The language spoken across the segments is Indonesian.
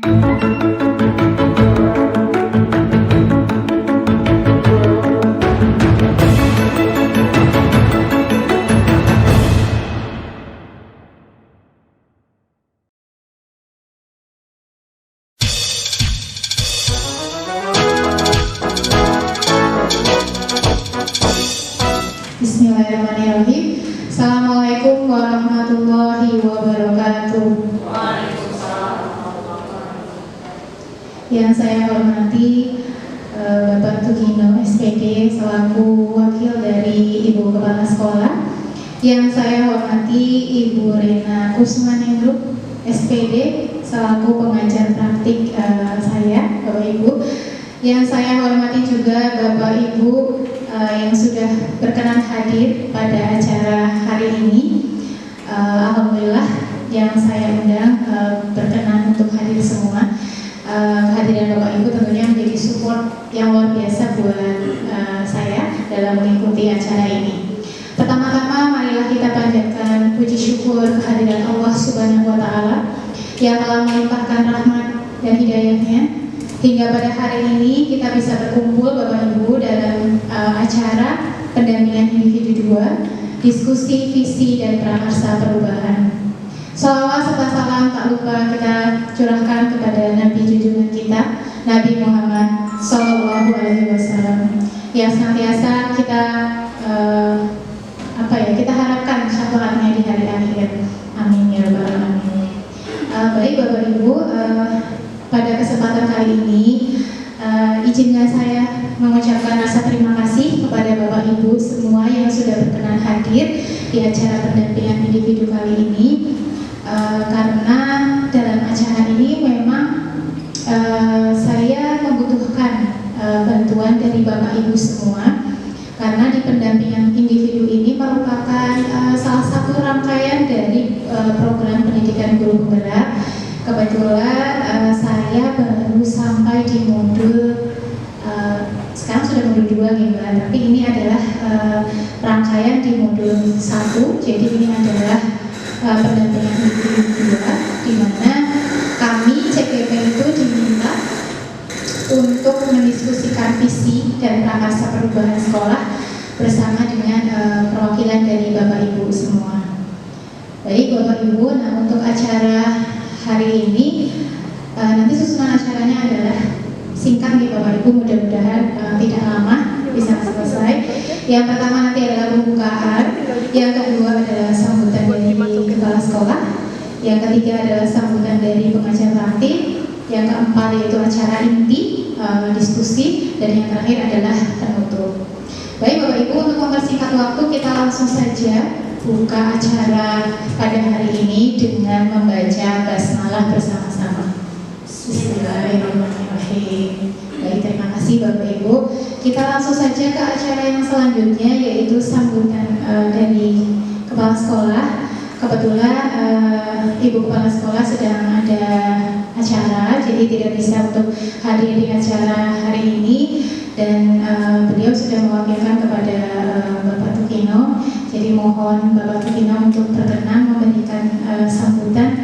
Bismillahirrahmanirrahim. Assalamualaikum warahmatullahi wabarakatuh. Yang saya hormati Bapak Tugino SPD selaku wakil dari Ibu Kepala Sekolah. Yang saya hormati Ibu Rena Kusmaningrum SPD selaku pengajar praktik saya, Bapak Ibu. Yang saya hormati juga Bapak Ibu yang sudah berkenan hadir pada acara hari ini. Alhamdulillah yang saya undang berkenan untuk hadir semua. Kehadiran Bapak Ibu tentunya menjadi support yang luar biasa buat saya dalam mengikuti acara ini. Pertama-tama marilah kita panjatkan puji syukur kehadiran Allah Subhanahu wa Ta'ala yang telah melimpahkan rahmat dan hidayahnya hingga pada hari ini kita bisa berkumpul Bapak Ibu dalam acara pendampingan individu 2, diskusi visi dan prakarsa perubahan. Salawat serta salam tak lupa kita curahkan kepada Nabi junjungan kita, Nabi Muhammad Sallallahu Alaihi Wasallam, yang senantiasa kita kita harapkan syafaatnya di hari akhir. Amin ya rabbal alamin. Baik Bapak Ibu, pada kesempatan kali ini izinkan saya mengucapkan rasa terima kasih kepada Bapak Ibu semua yang sudah berkenan hadir di acara pendampingan individu kali ini, karena dalam acara ini memang saya membutuhkan bantuan dari Bapak Ibu semua, karena di pendampingan individu ini merupakan salah satu rangkaian dari program pendidikan guru penggerak. Kebetulan saya baru sampai di modul sekarang sudah modul 2 nih Mbak, tapi ini adalah rangkaian di modul 1. Jadi ini adalah pendampingan individu 2, di mana kami CGP itu diminta untuk mendiskusikan visi dan prakarsa perubahan sekolah bersama dengan perwakilan dari Bapak Ibu semua. Baik Bapak Ibu, nah untuk acara hari ini nanti susunan acaranya adalah singkat nih Bapak Ibu, mudah-mudahan tidak lama bisa selesai. Yang pertama nanti adalah pembukaan, yang kedua adalah sambutan dari kepala sekolah, yang ketiga adalah sambutan dari pengajar praktik, yang keempat yaitu acara inti, diskusi, dan yang terakhir adalah penutup. Baik Bapak Ibu, untuk mempersingkat waktu kita langsung saja buka acara pada hari ini dengan membaca basmalah bersama-sama. Bismillahirrahmanirrahim. Baik, terima kasih Bapak Ibu. Kita langsung saja ke acara yang selanjutnya, yaitu sambutan dari kepala sekolah. Kebetulan Ibu Kepala Sekolah sedang ada acara, jadi tidak bisa untuk hadir di acara hari ini, dan beliau sudah mewakilkan kepada Bapak Tugino. Jadi mohon Bapak Tugino untuk berkenan memberikan sambutan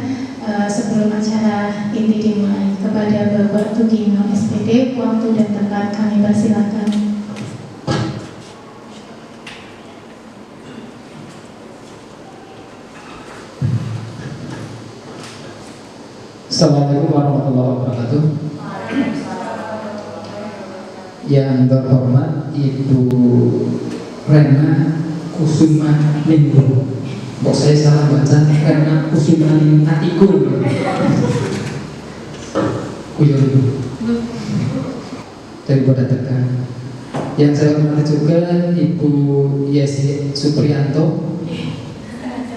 sebelum acara inti dimulai. Kepada Bapak Tugino SPD, waktu dan tempat kami persilakan. Assalamualaikum warahmatullahi wabarakatuh. Yang terhormat Ibu Rena Kusmaningrum. Kok saya salah baca, Rena Kusmaningrum. Kuyon daripada tekan. Yang saya hormati juga Ibu Yesi Supriyanto.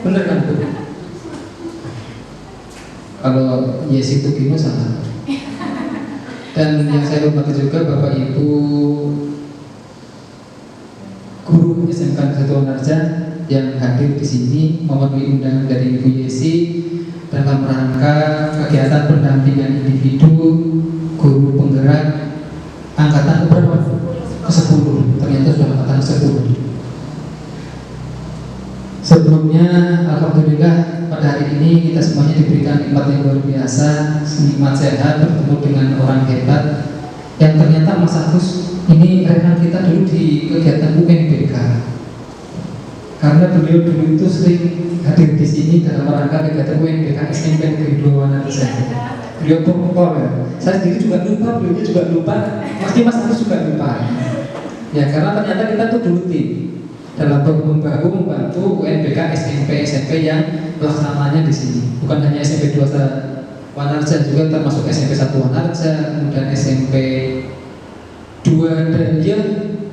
Bener kan Bu? Kalau Yesi Tugino salah. Dan yang saya hormati juga Bapak Ibu guru SMK Satu Onarja yang hadir di sini memenuhi undangan dari Ibu Yesi dalam rangka kegiatan pendampingan individu guru penggerak angkatan berapa? Ke-10. Ternyata sudah angkatan 10. Sebelumnya alhamdulillah pada hari ini kita semuanya diberikan nikmat yang luar biasa, nikmat sehat, bertemu dengan orang hebat yang ternyata Mas Agus ini rekan kita dulu di kegiatan UNBK. Karena beliau dulu itu sering hadir di sini dalam rangka kegiatan UNBK SMP Negeri 2 Wanarja. Beliau protokol ya. Saya sendiri juga lupa, beliau juga lupa, pasti Mas Agus juga lupa. Ya karena ternyata kita tuh dulu tim dalam bahu membantu UNBK SMP yang pelaksananya di sini. Bukan hanya SMP 2 Wanarja, juga termasuk SMP 1 Wanarja, kemudian SMP 2 dan dia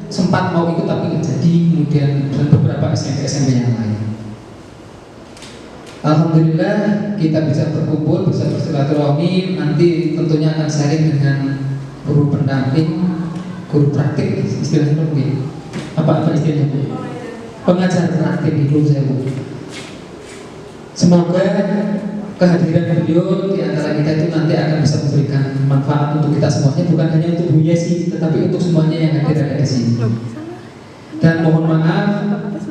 sempat mau ikut tapi nggak jadi, kemudian dan beberapa SMP yang lain. Alhamdulillah kita bisa berkumpul, bisa bersilaturahmi. Nanti tentunya akan sharing dengan guru pendamping, guru praktik, istilahnya mungkin apa istilahnya Bu? Pengajar praktik di guru saya Bu. Semoga kehadiran beliau di antara kita itu nanti akan bisa memberikan manfaat untuk kita semuanya, bukan hanya untuk Bu Yesi, tetapi untuk semuanya yang hadir ada di sini. Dan mohon maaf,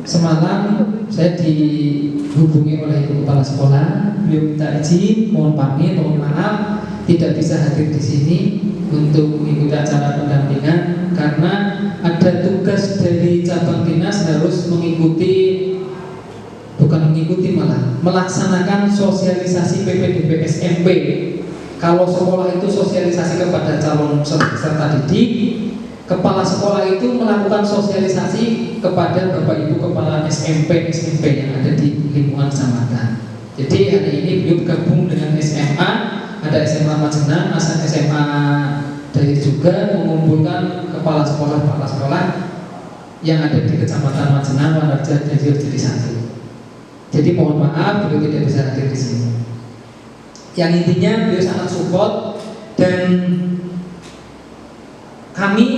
semalam saya dihubungi oleh Ibu Kepala Sekolah, beliau minta izin, mohon pamit, mohon maaf, tidak bisa hadir di sini untuk mengikuti acara pendampingan karena ada tugas dari cabang dinas harus malah melaksanakan sosialisasi PPDB SMP. Kalau sekolah itu sosialisasi kepada calon peserta didik, kepala sekolah itu melakukan sosialisasi kepada Bapak Ibu Kepala SMP yang ada di lingkungan kecamatan. Jadi hari ini beliau bergabung dengan SMA, ada SMA Majenang, SMA Daya juga mengumpulkan kepala sekolah yang ada di kecamatan Majenang, Wanarja, Daya jadi satu. Jadi mohon maaf beliau tidak bisa hadir di sini. Yang intinya beliau sangat support dan kami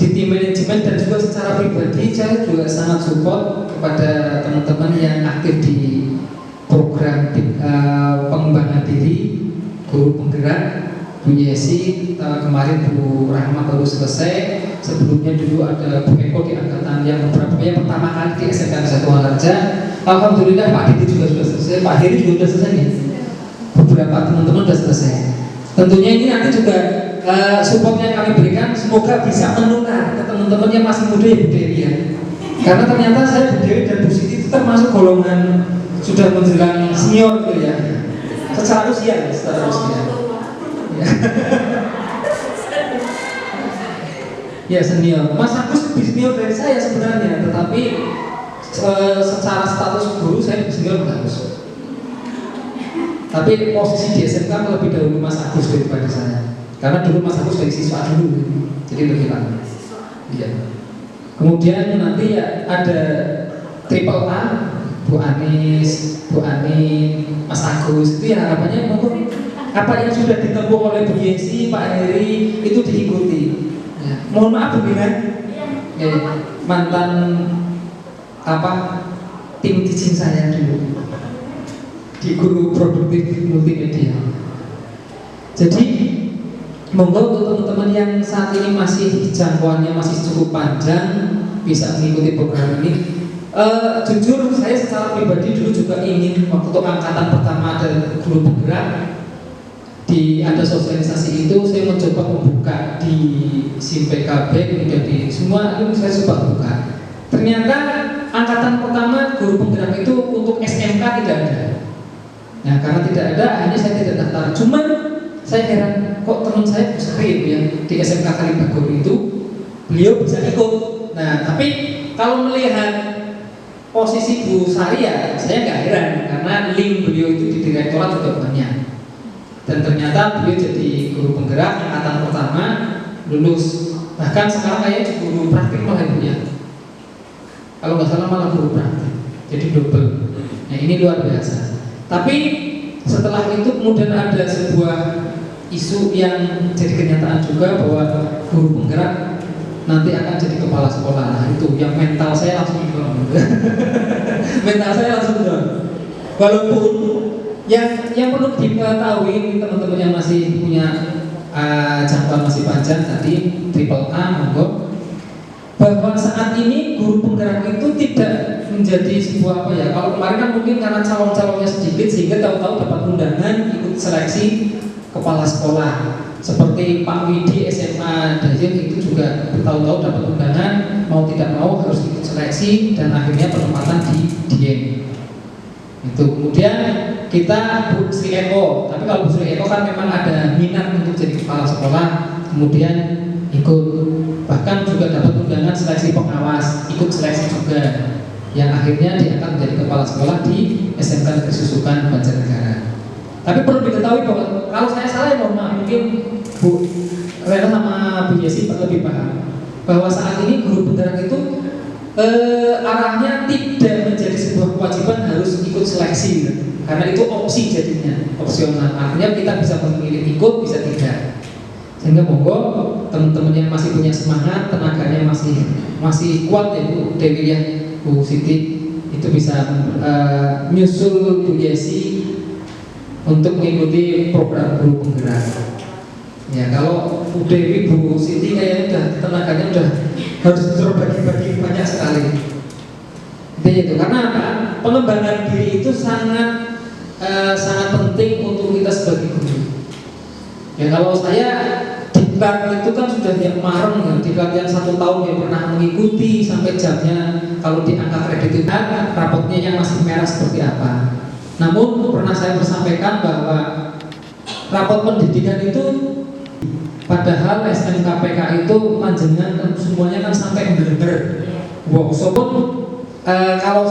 di tim manajemen dan juga secara pribadi saya juga sangat support kepada teman-teman yang aktif di program pengembangan diri guru penggerak Bu Yesi, kemarin Bu Rahma baru selesai. Sebelumnya dulu ada Bu Eko di angkatan yang pertama kali di SMK 1 Wanarja. Alhamdulillah Pak Didi juga sudah selesai, Pak Heri juga sudah selesai nih. Beberapa teman-teman sudah selesai. Tentunya ini nanti juga support yang kami berikan semoga bisa menular ke teman-teman yang masih muda ya Bu Dewi ya. Karena ternyata saya Bu Dewi dan Bu Siti itu termasuk golongan sudah menjelang senior gitu ya. Secara usia. Ya. Ya senior. Mas Agus lebih senior dari saya sebenarnya, tetapi secara status guru saya lebih senior Mas Agus. Tapi posisi di SMK lebih dahulu Mas Agus daripada saya. Karena dulu Mas Agus dari siswa dulu, jadi lebih lama. Iya. Kemudian nanti ya ada triple A, Bu Anis, Bu Ani, Mas Agus. Itu ya harapannya monggo apa yang sudah ditempuh oleh Bu Yesi, Pak Heri itu diikuti. Ya. Mohon maaf Bu Bina, mantan tim teaching saya dulu di guru produktif multimedia. Jadi monggo untuk teman-teman yang saat ini masih jangkauannya masih cukup panjang bisa mengikuti program ini. Jujur saya secara pribadi dulu juga ingin waktu angkatan pertama ada guru penggerak ada sosialisasi itu saya mencoba membuka di SIM PKB kemudian di semua itu saya coba buka. Ternyata angkatan pertama guru penggerak itu untuk SMK tidak ada. Nah karena tidak ada akhirnya saya tidak daftar. Cuman saya heran kok teman saya Bu Sari ya di SMK Kalibagor itu beliau bisa ikut. Nah tapi kalau melihat posisi Bu Sari ya saya nggak heran karena link beliau itu di direktorat juga banyak. Dan ternyata beliau jadi guru penggerak angkatan pertama lulus, bahkan sekarang kayaknya guru praktik malah ya. Kalau nggak salah malah guru praktik, jadi double. Nah ini luar biasa. Tapi setelah itu kemudian ada sebuah isu yang jadi kenyataan juga bahwa guru penggerak nanti akan jadi kepala sekolah. Nah itu yang mental saya langsung down. Mental saya langsung down. Walaupun yang perlu diketahui teman-teman yang masih punya jangkauan masih panjang tadi triple A monggo bahwa saat ini guru penggerak itu tidak menjadi sebuah apa ya? Kalau kemarin kan mungkin karena calon-calonnya sedikit sehingga tahu-tahu dapat undangan ikut seleksi kepala sekolah. Seperti Pak Widi SMA Dayun itu juga tahu-tahu dapat undangan, mau tidak mau harus ikut seleksi dan akhirnya penempatan di Dieng. Itu kemudian kita Bu Sri Eko, tapi kalau Bu Sri Eko kan memang ada minat untuk jadi kepala sekolah, kemudian ikut, bahkan juga dapat undangan seleksi pengawas, ikut seleksi juga, yang akhirnya diangkat menjadi kepala sekolah di SMK Negeri Susukan Banjarnegara. Tapi perlu diketahui bahwa kalau saya salah ya mohon maaf, mungkin Bu Rena sama Bu Yesi lebih paham bahwa saat ini guru penggerak itu arahnya tidak menjadi sebuah kewajiban harus ikut seleksi gitu. Karena itu opsi jadinya, opsional. Artinya kita bisa memilih ikut, bisa tidak. Sehingga monggo teman-teman yang masih punya semangat, tenaganya masih kuat ya Bu Dewi ya, Bu Siti, itu bisa menyusul Bu Yesi untuk mengikuti program guru penggerak. Ya kalau Bu Dewi, Bu Siti kayaknya udah tenaganya udah harus terbagi-bagi banyak sekali. Itu karena apa? Pengembangan diri itu sangat penting untuk kita sebagai guru. Ya kalau saya diklat itu kan sudah yang mareng ya, diklat yang 1 tahun yang pernah mengikuti sampai jamnya kalau diangkat kredit itu rapotnya yang masih merah seperti apa. Namun pernah saya bersampaikan bahwa rapot pendidikan itu padahal SMKPK itu panjenengan semuanya kan sampai bener-bener workshop pun kalau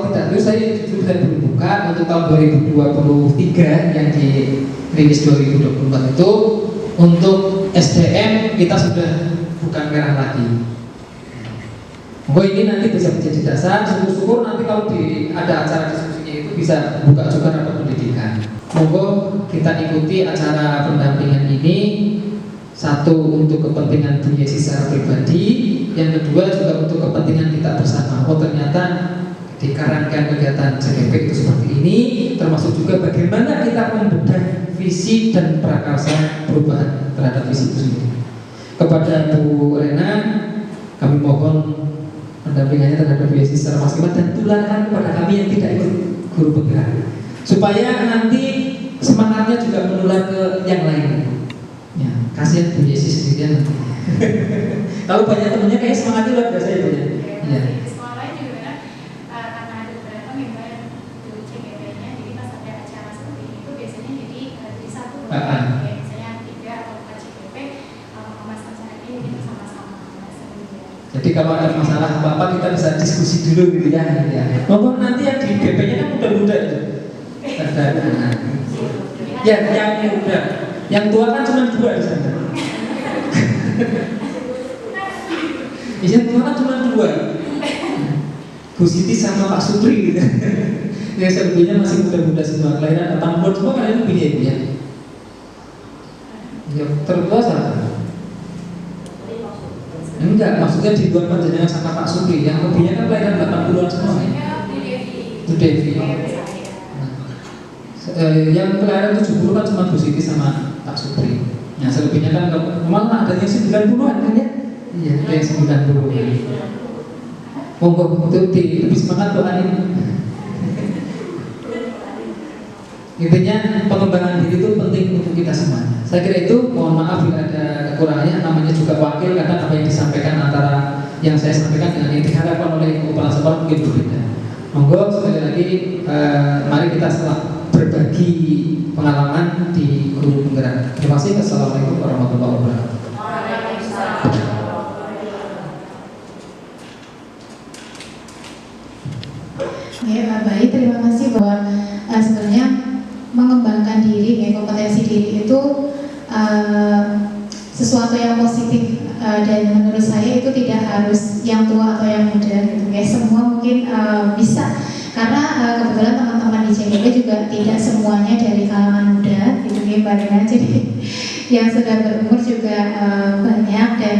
tidak itu saya belum buka untuk tahun 2023 yang dirilis 2024 itu untuk SDM kita sudah bukan merah lagi. Ini nanti bisa menjadi dasar. Syukur-syukur nanti kalau ada acara diskusinya itu bisa buka juga rapor pendidikan. Monggo kita ikuti acara pendampingan ini. Satu untuk kepentingan Bu Yesi secara pribadi, yang kedua juga untuk kepentingan kita bersama. Oh ternyata di kerangka kegiatan CGP itu seperti ini, termasuk juga bagaimana kita membedah visi dan prakarsa perubahan terhadap visi itu sendiri. Kepada Bu Rena, kami mohon pendampingannya terhadap Bu Yesi secara maksimal dan tularkan kepada kami yang tidak ikut guru penggerak, supaya nanti semangatnya juga menular ke yang lain. Ya, kasihan Bu Yesi sendirian. Tahu banyak temennya kayak semangatnya luar biasa ya Bu ya. Iya. Di sekolah lain juga kan karena ada beberapa member di CGP-nya, jadi pas ada acara seperti itu biasanya jadi satu misalnya 3 atau 4 CGP mas acaranya kita sama-sama. Jadi kalau ada masalah apa-apa kita bisa diskusi dulu gitu ya. Maupun nanti yang di BP-nya kan muda-muda itu. Ya, yang muda. Yang tua kan cuma 2 di sana. Yang tua kan cuma 2. Bu Siti sama Pak Supri gitu. Yang sebelumnya masih muda-muda semua. Kelahiran 80 semua kalian lebih ya. Yang tertua siapa? Enggak, maksudnya di luar panjenengan sama Pak Supri. Yang lebihnya kan kelahiran 80-an semua. Bu Devi. Yang kelahiran 70 kan cuma Bu Siti sama Pak Supri. Nah selebihnya kan malah ada yang 90-an kan ya? Iya, ada yang 90-an. Monggo untuk lebih semangat doain. Intinya pengembangan diri itu penting untuk kita semua. Saya kira itu, mohon maaf bila ada kekurangannya. Namanya juga wakil, kadang apa yang disampaikan antara yang saya sampaikan dengan yang diharapkan oleh kepala sekolah mungkin berbeda. Monggo sekali lagi, mari kita setelah berbagi pengalaman di guru penggerak. Terima kasih. Assalamualaikum warahmatullahi wabarakatuh. Ya, baik. Terima kasih bahwa sebenarnya mengembangkan diri, ya, kompetensi diri itu sesuatu yang positif dan menurut saya itu tidak harus yang tua atau yang muda gitu ya. Semua mungkin bisa. Karena kebetulan teman-teman di CGP juga tidak semuanya dari kalangan muda, gitu ya Mbak Rena. Jadi yang sudah berumur juga banyak dan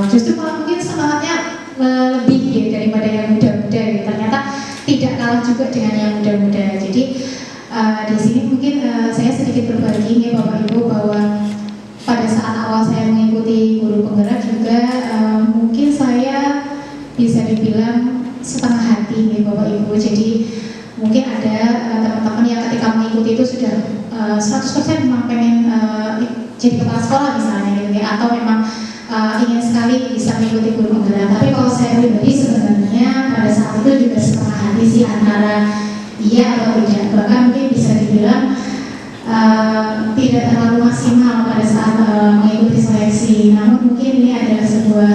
justru malah mungkin semangatnya lebih ya daripada yang muda-muda. Ya. Ternyata tidak kalah juga dengan yang muda-muda. Jadi di sini mungkin saya sedikit berbagi ya Bapak Ibu bahwa pada saat awal saya mengikuti guru penggerak juga mungkin saya bisa dibilang setengah hati oleh Bapak Ibu. Jadi mungkin ada teman-teman yang ketika mengikuti itu sudah 100% memang pengen jadi kepala sekolah misalnya gitu ya, atau memang ingin sekali bisa mengikuti guru penggerak. Tapi kalau saya pribadi sebenarnya pada saat itu juga setengah hati sih, antara iya atau tidak. Bahkan mungkin bisa dibilang tidak terlalu maksimal pada saat mengikuti seleksi. Namun mungkin ini adalah sebuah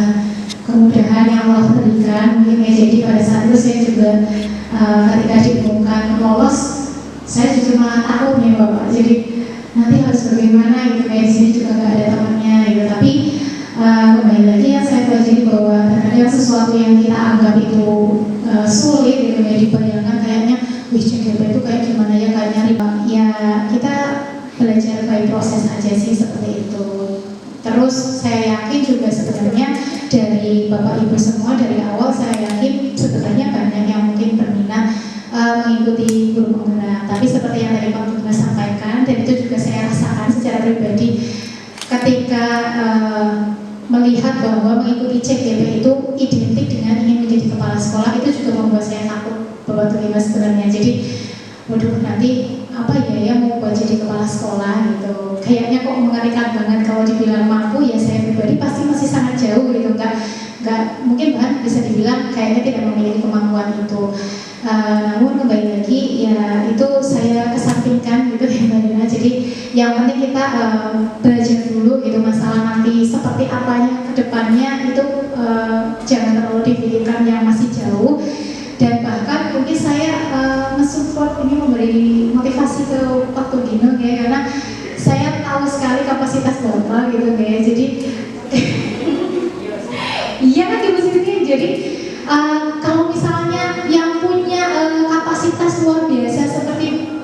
kemudahan yang Allah berikan mungkin ya. Jadi pada saat itu saya juga ketika diumumkan lolos, saya juga malah takut nih Bapak. Jadi nanti harus bagaimana gitu, kayak di sini juga nggak ada temannya gitu. Tapi kembali lagi yang saya pelajari bahwa terkadang sesuatu yang kita anggap itu sulit gitu ya, dibayangkan kayaknya wih CGP itu kayak gimana ya, kayak nyari ya, kita belajar by proses aja sih seperti itu. Terus saya yakin juga sebenarnya dari Bapak Ibu semua dari awal saya yakin sebenarnya banyak yang mungkin berminat mengikuti guru penggerak. Tapi seperti yang tadi Pak Bunda sampaikan, dan itu juga saya rasakan secara pribadi ketika melihat bahwa mengikuti CGP itu identik dengan ingin menjadi kepala sekolah, itu juga membuat saya takut Bapak Tulima sebenarnya. Jadi waduh, nanti apa ya mau buat jadi kepala sekolah gitu, kayaknya kok mengerikan banget. Kalau dibilang mampu ya saya pribadi pasti masih sangat jauh gitu, nggak mungkin bahkan bisa dibilang kayaknya tidak memiliki kemampuan itu. Namun kembali lagi ya itu saya kesampingkan gitu ya Mbak Dina. Jadi yang penting kita belajar dulu gitu, masalah nanti seperti apanya ke depannya itu jangan terlalu dipikirkan yang masih jauh. Dan bahkan mungkin saya mensupport ini, memberi motivasi ke Pak Tugino ya, karena saya tahu sekali kapasitas Bapak gitu ya. Jadi iya kan Ibu Siti. Jadi kalau misalnya yang punya kapasitas luar biasa seperti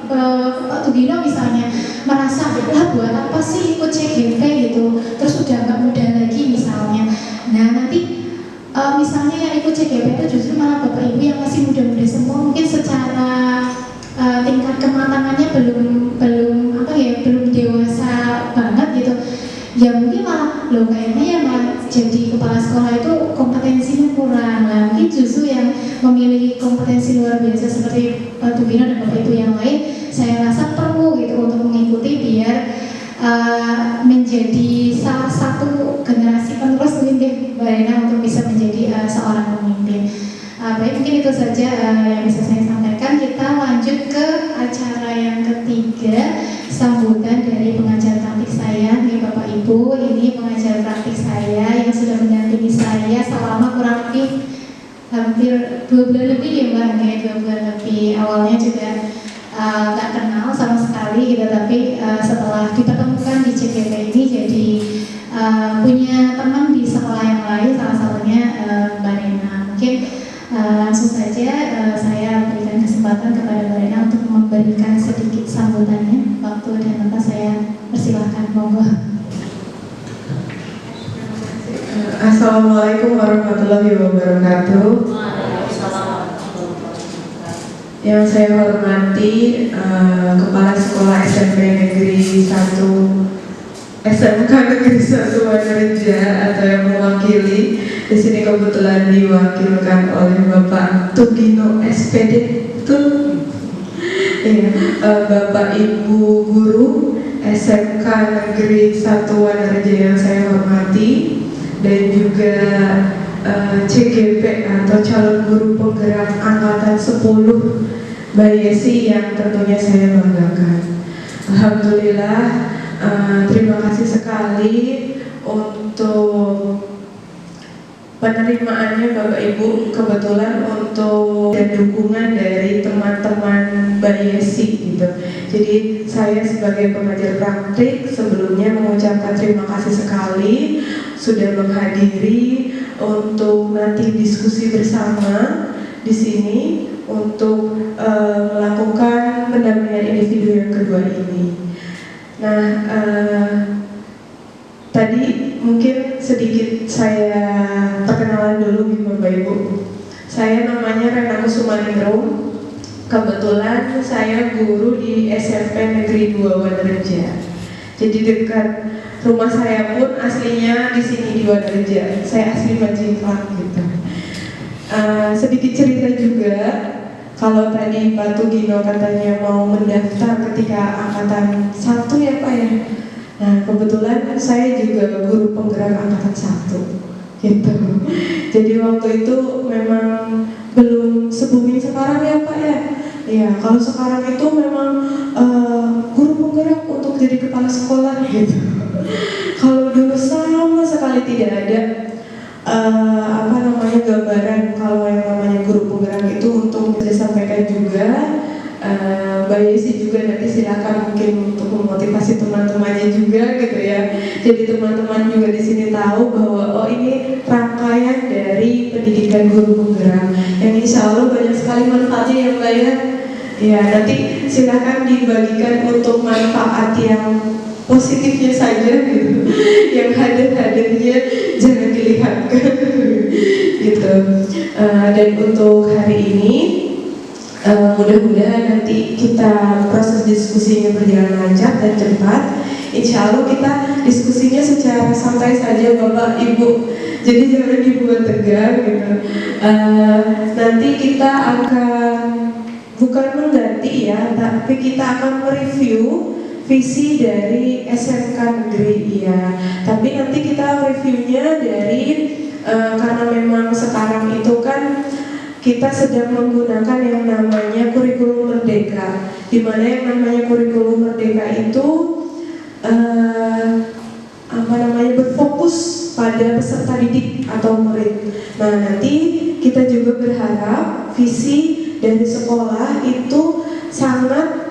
Pak Tugino misalnya merasa lah buat apa sih ikut CGP gitu, terus udah nggak muda lagi misalnya. Nah nanti misalnya yang ikut CGP itu justru malah Bapak Ibu yang masih muda-muda semua, mungkin secara tingkat kematangannya belum dewasa banget gitu. Ya mungkin malah kayaknya ya malah jadi kepala sekolah itu kompetensinya kurang. Nah mungkin justru yang memiliki kompetensi luar biasa seperti Pak Tugino dan Bapak Ibu yang lain, saya rasa perlu gitu untuk mengikuti biar menjadi salah satu generasi penerus mungkin Mbak Rena untuk bisa menjadi seorang pemimpin. Baik, mungkin itu saja yang bisa saya sampaikan. Kita lanjut ke acara yang ketiga, sambutan dari pengajar praktik saya nih Bapak Ibu. Ini pengajar praktik saya yang sudah mendampingi saya selama kurang lebih hampir 2 bulan lebih ya Mbak, kayak 2 bulan lebih. Awalnya juga nggak kenal sama sekali gitu, tapi setelah dipertemukan di CGP ini jadi punya teman di sekolah yang lain, salah satunya Mbak Rena. Mungkin langsung saja saya berikan kesempatan kepada Mbak Rena untuk memberikan sedikit sambutannya. Waktu dan tempat saya persilahkan, monggo. Assalamualaikum warahmatullahi wabarakatuh. Yang saya hormati Kepala Sekolah SMP Negeri 1 SMK Negeri 1 Wanerja atau yang mewakili di sini kebetulan diwakilkan oleh Bapak Tugino SPD Bapak Ibu Guru SMK Negeri 1 Wanerja yang saya hormati, dan juga CGP atau calon guru penggerak angkatan 10 Mbak Yesi yang tentunya saya banggakan. Alhamdulillah, terima kasih sekali untuk penerimaannya Bapak Ibu, kebetulan untuk dan dukungan dari teman-teman Mbak Yesi gitu. Jadi saya sebagai pengajar praktik sebelumnya mengucapkan terima kasih sekali sudah menghadiri untuk nanti diskusi bersama di sini untuk melakukan pendampingan individu yang kedua ini. Nah, tadi mungkin sedikit saya perkenalan dulu Bapak Ibu. Saya namanya Rena Kusumaningrum. Kebetulan saya guru di SMP Negeri 2 Wanerja. Jadi dekat rumah saya pun aslinya di sini di Wanerja. Saya asli Majikan gitu. Sedikit cerita juga, kalau tadi Pak Tugino katanya mau mendaftar ketika angkatan 1 ya Pak ya. Nah kebetulan saya juga guru penggerak angkatan 1 gitu. Jadi waktu itu memang belum se-booming sekarang ya Pak ya. Ya kalau sekarang itu memang guru penggerak untuk jadi kepala sekolah gitu. Kalau dulu sama sekali tidak ada gambaran kalau yang namanya guru penggerak itu. Untuk saya sampaikan juga, Mbak Yesi juga nanti silakan mungkin untuk memotivasi teman-temannya juga gitu ya. Jadi teman-teman juga di sini tahu bahwa oh ini rangkaian dari pendidikan guru penggerak yang insya Allah banyak sekali manfaatnya ya Mbak ya. Ya nanti silakan dibagikan untuk manfaat yang positifnya saja gitu, yang hadir-hadirnya jangan dilihatkan gitu. Dan untuk hari ini mudah-mudahan nanti kita proses diskusinya berjalan lancar dan cepat. Insya Allah kita diskusinya secara santai saja Bapak Ibu, jadi jangan dibuat tegang gitu. Nanti kita akan bukan mengganti ya, tapi kita akan mereview visi dari SMK negeri ya. Tapi nanti kita reviewnya dari karena memang sekarang itu kan kita sedang menggunakan yang namanya kurikulum merdeka, di mana yang namanya kurikulum merdeka itu berfokus pada peserta didik atau murid. Nah nanti kita juga berharap visi dari sekolah itu sangat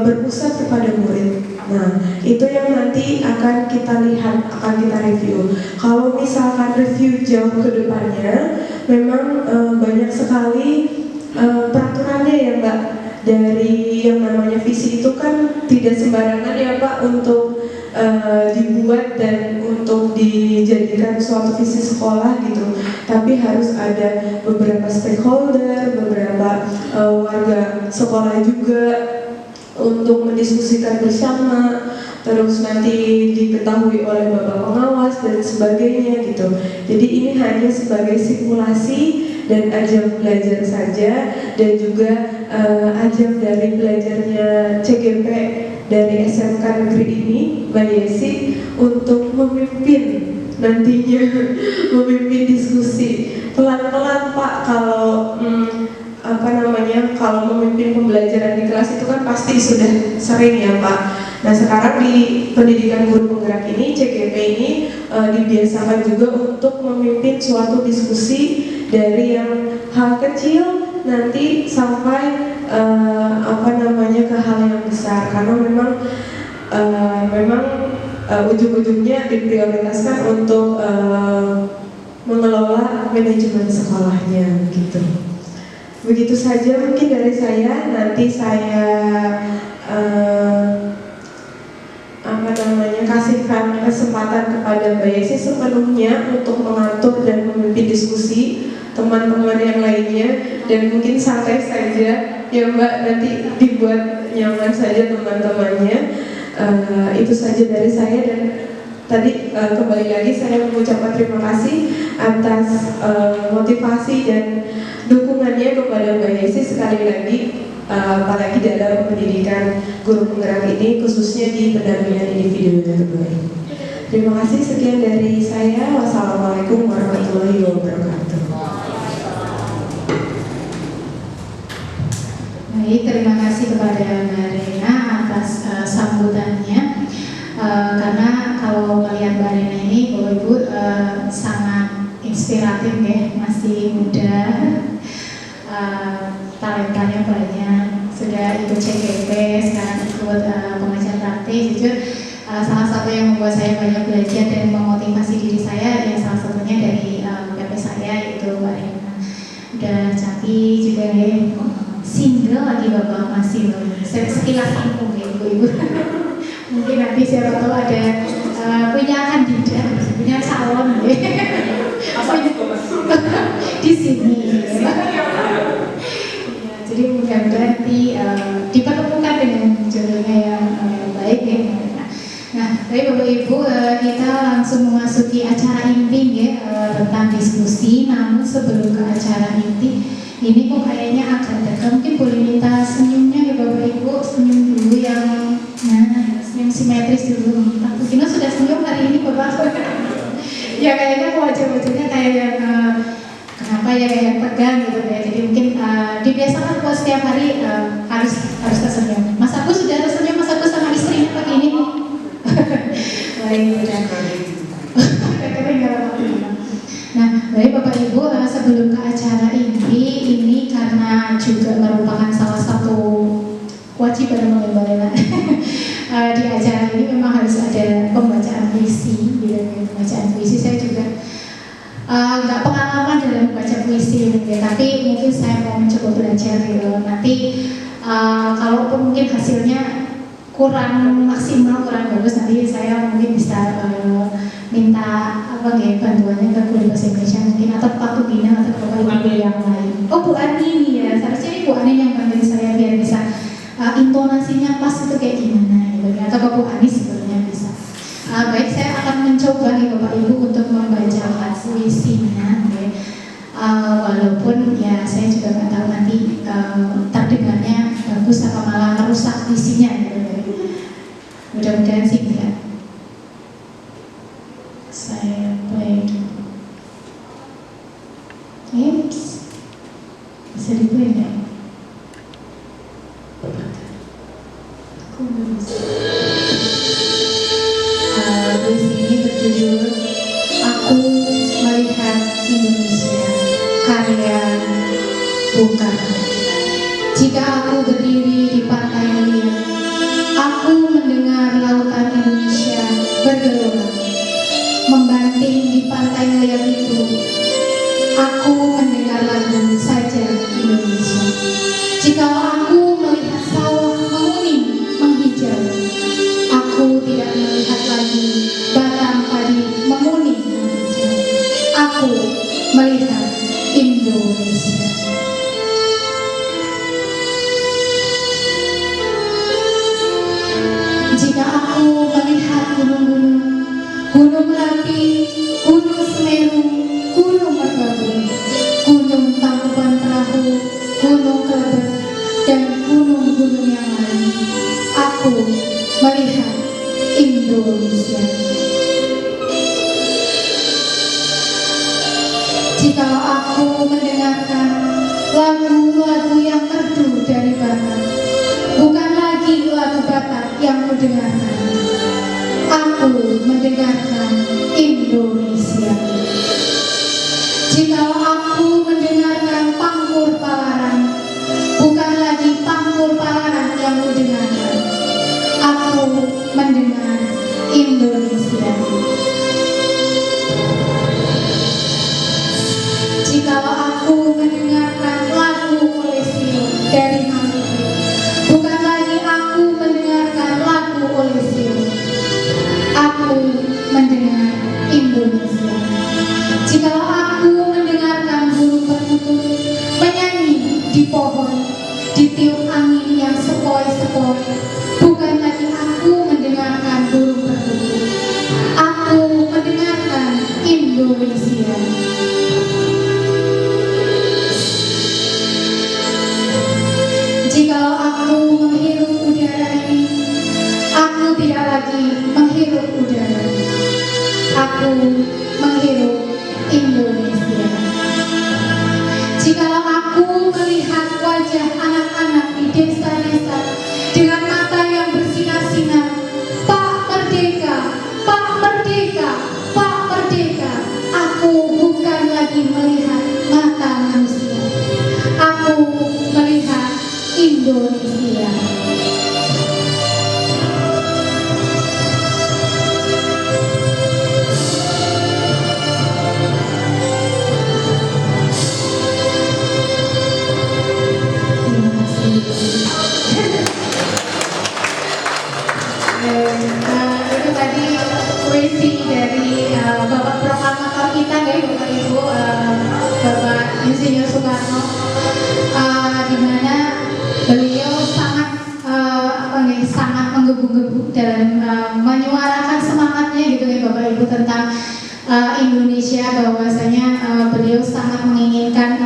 berpusat kepada murid. Nah, itu yang nanti akan kita lihat, akan kita review. Kalau misalkan review jauh ke depannya, memang banyak sekali peraturannya ya Mbak. Dari yang namanya visi itu kan tidak sembarangan ya Pak untuk dibuat dan untuk dijadikan suatu visi sekolah gitu. Tapi harus ada beberapa stakeholder, beberapa warga sekolah juga untuk mendiskusikan bersama, terus nanti diketahui oleh bapak pengawas dan sebagainya gitu. Jadi ini hanya sebagai simulasi dan ajang belajar saja, dan juga ajang dari belajarnya CGP dari SMK negeri ini, Mbak Yesi, untuk memimpin nantinya memimpin diskusi pelan-pelan Pak. Kalau kalau memimpin pembelajaran di kelas itu kan pasti sudah sering ya Pak. Nah sekarang di pendidikan guru penggerak ini, CGP ini dibiasakan juga untuk memimpin suatu diskusi dari yang hal kecil nanti sampai ke hal yang besar, karena memang ujung-ujungnya diprioritaskan untuk mengelola manajemen sekolahnya gitu. Begitu saja mungkin dari saya. Nanti saya kasihkan kesempatan kepada Mbak Yesi sepenuhnya untuk mengatur dan memimpin diskusi teman-teman yang lainnya, dan mungkin santai saja ya Mbak, nanti dibuat nyaman saja teman-temannya. Itu saja dari saya, dan tadi kembali lagi saya mengucapkan terima kasih atas motivasi dan dukungannya kepada Mbak Yesi sekali lagi, apalagi dalam pendidikan guru penggerak ini, khususnya di pendampingan individu yang kedua ini. Terima kasih, sekian dari saya. Wassalamualaikum warahmatullahi wabarakatuh. Baik, terima kasih kepada Mbak Rena atas sambutannya. Karena kalau melihat Mbak Rena ini, Bapak Ibu, sangat inspiratif ya, masih muda, talentanya banyak, sudah ikut CGP, sekarang ikut pengajar praktik. Jujur salah satu yang membuat saya banyak belajar dan memotivasi diri saya, ya salah satunya dari PP saya, yaitu Mbak Rena. Udah cantik juga ya, single lagi Bapak, masih sekilas info ya Ibu-Ibu. Mungkin nanti siapa tahu ada punya kandidat, punya calon ya. Di sini ya. Jadi mudah-mudahan nanti dipertemukan dengan jodohnya yang baik ya. Nah, baik Bapak Ibu, kita langsung memasuki acara inti ya, tentang diskusi. Namun sebelum ke acara inti, ini kok kayaknya agak dekat. Mungkin boleh minta senyumnya ya Bapak Ibu, senyum dulu yang, nah senyum simetris dulu. Pak Bugino sudah senyum hari ini Bapak? Ya kayaknya wajah-wajahnya kayak yang kenapa ya kayak yang tegang gitu ya. Jadi mungkin dibiasakan buat setiap hari harus tersenyum. Mas Agus sudah tersenyum, Mas Agus sama istrinya pagi ini. Baik, udah. Nah, baik Bapak Ibu, sebelum ke acara ini karena juga merupakan salah satu kewajiban mengembalena di acara ini memang harus ada pembacaan puisi, gitu. Pembacaan puisi saya juga nggak pengalaman dalam membaca puisi, gitu. Tapi mungkin saya mau mencoba belajar gitu. Nanti kalaupun mungkin hasilnya kurang maksimal, kurang bagus, nanti saya mungkin bisa minta bantuannya ke guru bahasa Indonesia mungkin, atau Pak Tugina atau Bapak Ibu yang lain. Oh Bu Ani nih ya, seharusnya ini Bu Ani yang bantuin saya biar bisa intonasinya pas itu kayak gimana gitu, atau ke Bu Ani sebenarnya bisa. Baik, saya akan mencoba nih Bapak Ibu untuk membacakan puisinya ya. Walaupun ya saya juga nggak tahu nanti terdengarnya bagus atau malah merusak isinya gitu. Mudah-mudahan sih enggak. Saya play dulu. Oops. Bisa di-play enggak? Aku nggak bisa. Puisi ini berjudul Aku Melihat Indonesia, karya Bung Karno. Jika aku berdiri di pantai Melihat, aku mendengar lautan Indonesia bergelora. Membanting di pantai Melihat itu, aku mendengar lagu saja Indonesia. Jika aku melihat sawah menguning menghijau, aku tidak melihat lagi batang padi menguning menghijau. Aku melihat Indonesia. Jika aku melihat gunung-gunung, Gunung Merapi, Gunung Semeru, Gunung Merbabu, Gunung Tangkuban Perahu, Gunung Kelebet, dan gunung-gunung yang lain, aku melihat Indonesia. Jika aku mendengarkan lagu-lagu yang merdu dari Batak, bukan lagi lagu Batak yang kudengarkan, aku mendengarkan Indonesia. Jika aku mendengarkan Pangkur Palaran, bukan lagi Pangkur Palaran yang kudengarkan, aku mendengar Indonesia. Jika aku mendengarkan lagu Olesio dari Maluku, bukan lagi aku mendengarkan lagu Olesio, aku mendengar Indonesia. Jika aku mendengarkan burung perkutut menyanyi di pohon, ditiup angin yang sepoi-sepoi, bukan lagi aku mendengarkan burung perkutut, aku mendengarkan Indonesia. Jika aku menghirup udara ini, aku tidak lagi menghirup udara, aku menghirup Indonesia. Jika aku melihat wajah anak-anak di desa-desa dengan mata yang bersinar-sinar, Pak Merdeka, Pak Merdeka, Pak Merdeka, aku bukan lagi melihat mata manusia, aku melihat Indonesia. Itu tadi puisi dari Bapak Proklamator kita, Bapak Ibu, Bapak Insinyur Soekarno, di mana beliau sangat sangat menggebu-gebu dalam menyuarakan semangatnya gitu ya Bapak Ibu tentang Indonesia, bahwasanya beliau sangat menginginkan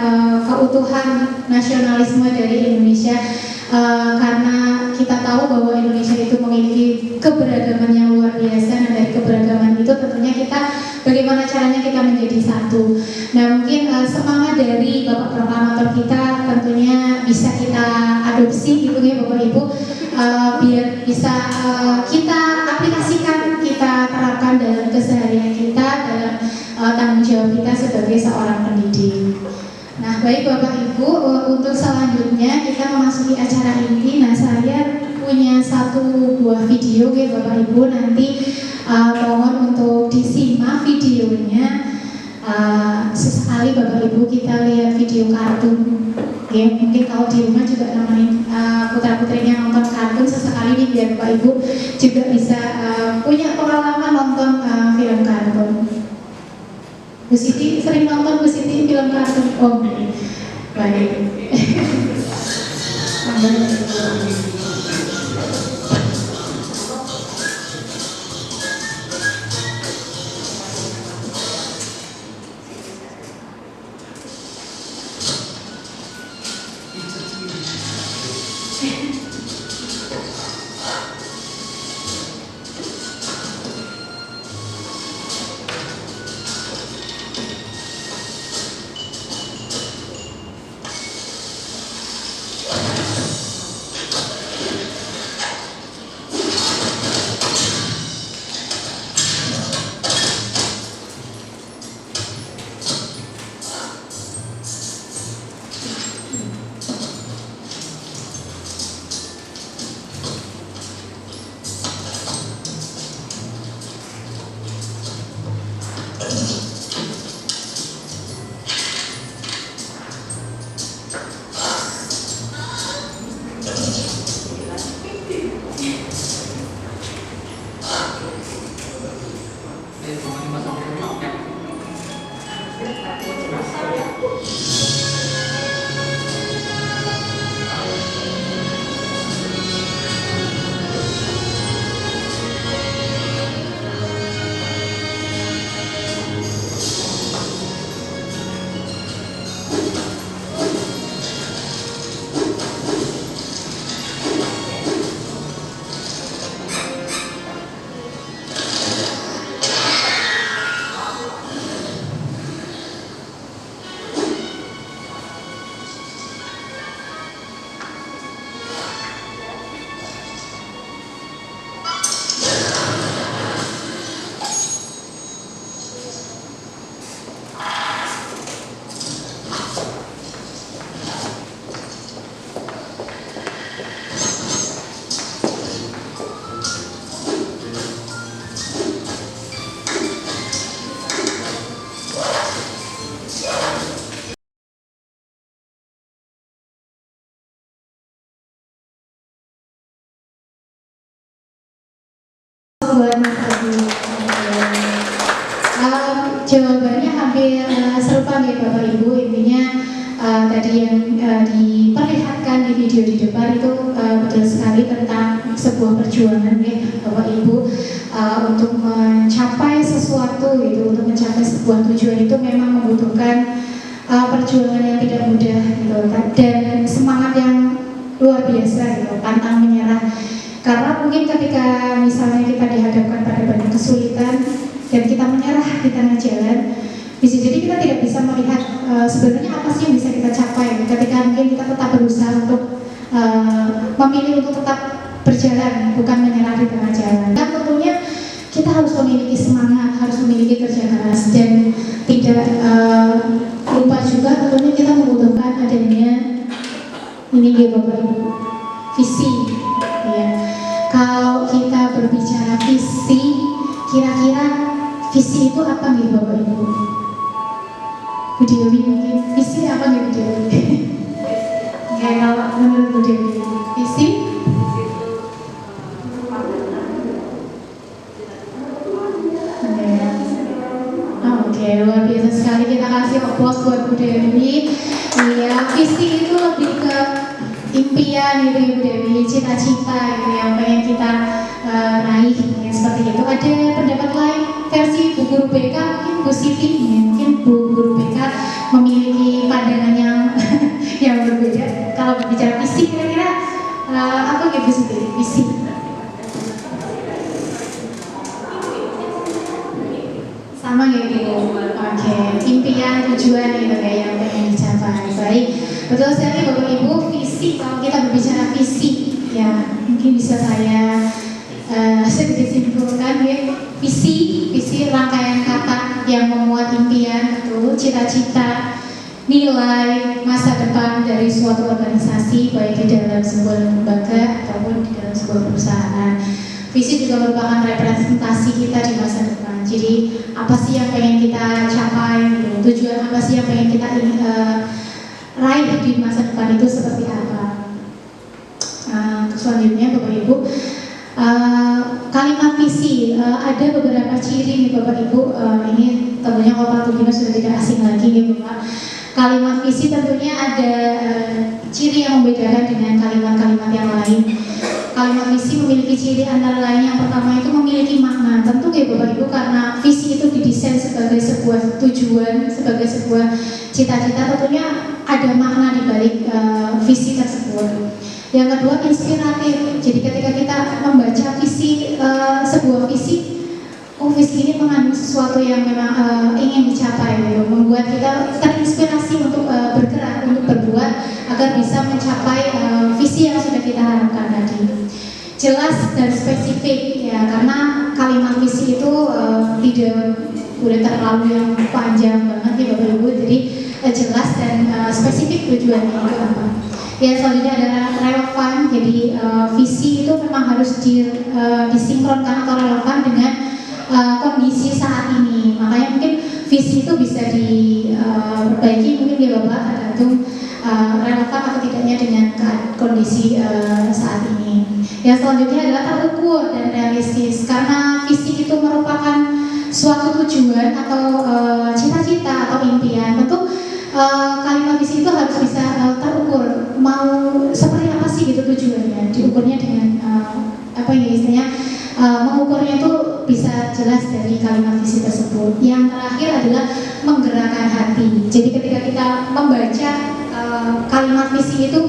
keutuhan nasionalisme dari Indonesia, karena kita tahu bahwa Indonesia itu memiliki keberagaman yang luar biasa. Nah, dari keberagaman itu tentunya kita bagaimana caranya kita menjadi satu. Nah, mungkin semangat dari Bapak Proklamator kita tentunya bisa kita adopsi gitu ya Bapak Ibu, biar bisa kita aplikasikan, kita terapkan dalam keseharian kita, dalam tanggung jawab kita sebagai seorang pendidik. Nah, baik Bapak Ibu, untuk selanjutnya kita memasuki acara inti. Nah, saya punya satu buah video ya Bapak Ibu, nanti mohon untuk disimak videonya. Sesekali Bapak Ibu kita lihat video kartun ya, mungkin kalau di rumah juga nemenin putra-putrinya nonton kartun sesekali nih, biar Bapak Ibu juga bisa punya pengalaman nonton film kartun. Bu Siti sering nonton Bu Siti film kartun? Oh, baik. Jawabannya hampir serupa nih Bapak Ibu. Intinya tadi yang diperlihatkan di video di depan itu betul sekali tentang sebuah perjuangan ya Bapak Ibu, untuk mencapai sesuatu gitu, untuk mencapai sebuah tujuan itu memang membutuhkan perjuangan yang tidak mudah gitu, dan semangat yang luar biasa gitu, pantang menyerah. Karena mungkin ketika misalnya kita dihadapkan pada banyak kesulitan dan kita menyerah di tengah jalan, bisa jadi kita tidak bisa melihat sebenarnya apa sih yang bisa kita capai ketika mungkin kita tetap berusaha untuk memilih untuk tetap berjalan, bukan menyerah di tengah jalan. Dan tentunya kita harus memiliki semangat, harus memiliki kerja keras, dan tidak lupa juga tentunya kita membutuhkan adanya ini dia Bapak Ibu, visi ya. Kalau kita berbicara visi, kira-kira visi itu apa nih Bapak Ibu? Bu Dewi mungkin visi apa nih Bu Dewi? Ya, kalau menurut Bu Dewi visi? Oke, luar biasa sekali, kita kasih applause buat Bu Dewi. Iya, visi itu lebih ke impian gitu ya Bu Dewi, cita-cita gitu yang pengen kita raih, mungkin seperti itu. Ada pendapat lain versi Bu Guru BK, mungkin Bu Siti, mungkin Bu Guru BK memiliki pandangan yang yang berbeda. Kalau berbicara visi, kira-kira apa gitu sih visi? Sama kayak gitu. Oke, impian, tujuan gitu kayak yang pengen dicapai. Baik, betul sekali Bapak Ibu. Visi, kalau kita berbicara visi, ya mungkin bisa saya sedikit simpulkan ya. Visi rangkaian kata yang memuat impian, betul, cita-cita, nilai masa depan dari suatu organisasi, baik di dalam sebuah lembaga ataupun di dalam sebuah perusahaan. Visi juga merupakan representasi kita di masa depan. Jadi apa sih yang pengen kita capai, gitu. Tujuan apa sih yang pengen kita raih di masa depan itu seperti apa. Untuk selanjutnya Bapak Ibu, kalimat visi, ada beberapa ciri nih Bapak Ibu. Ini tentunya kalau Pak Tugino sudah tidak asing lagi nih Bapak. Kalimat visi tentunya ada ciri yang membedakan dengan kalimat-kalimat yang lain. Kalimat visi memiliki ciri antara lain yang pertama itu memiliki makna. Tentu ya Bapak Ibu, karena visi itu didesain sebagai sebuah tujuan, sebagai sebuah cita-cita, tentunya ada makna di balik visi tersebut. Yang kedua, inspiratif. Jadi ketika kita membaca visi, sebuah visi, oh visi ini mengandung sesuatu yang memang ingin dicapai, gitu. Membuat kita terinspirasi untuk bergerak, untuk berbuat agar bisa mencapai visi yang sudah kita harapkan tadi. Jelas dan spesifik ya, karena kalimat visi itu tidak boleh terlalu yang panjang banget ya Bapak Ibu. Jadi jelas dan spesifik tujuannya itu apa. Ya, selanjutnya adalah relevan. Jadi visi itu memang harus disinkronkan atau relevan dengan kondisi saat ini. Makanya mungkin visi itu bisa diperbaiki mungkin ya Bapak, tergantung relevan atau tidaknya dengan kondisi saat ini. Yang selanjutnya adalah terukur dan realistis, karena visi itu merupakan suatu tujuan atau cita-cita atau impian. Tentu kalimat visi itu harus bisa terukur, mau seperti apa sih gitu tujuannya, diukurnya dengan apa ya istilahnya, mengukurnya itu bisa jelas dari kalimat visi tersebut. Yang terakhir adalah menggerakkan hati. Jadi ketika kita membaca kalimat visi itu,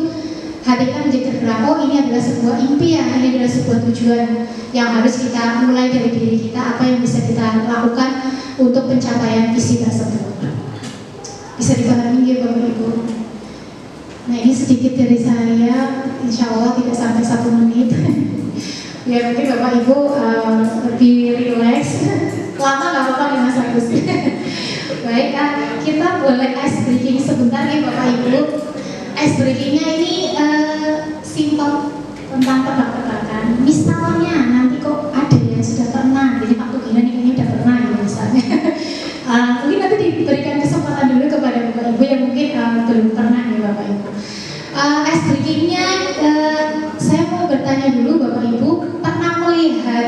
hati kita menjadi tergerak, oh ini adalah sebuah impian, ini adalah sebuah tujuan yang harus kita mulai dari diri kita, apa yang bisa kita lakukan untuk pencapaian visi tersebut. Bisa dipahami ya Bapak Ibu? Nah ini sedikit dari saya, insya Allah tidak sampai 1 menit. Ya mungkin Bapak Ibu lebih rileks, lama nggak apa-apa nih Mas Agus. Baik, kita boleh ice breaking sebentar ya Bapak Ibu. Ice breakingnya ini simpel tentang tebak-tebakan. Misalnya nanti kok ada yang sudah pernah, jadi Pak Tugino ini udah pernah ya misalnya. Mungkin nanti diberikan kesempatan dulu kepada Bapak Ibu yang mungkin belum pernah ya Bapak Ibu. Ice breakingnya saya mau bertanya dulu Bapak Ibu, pernah melihat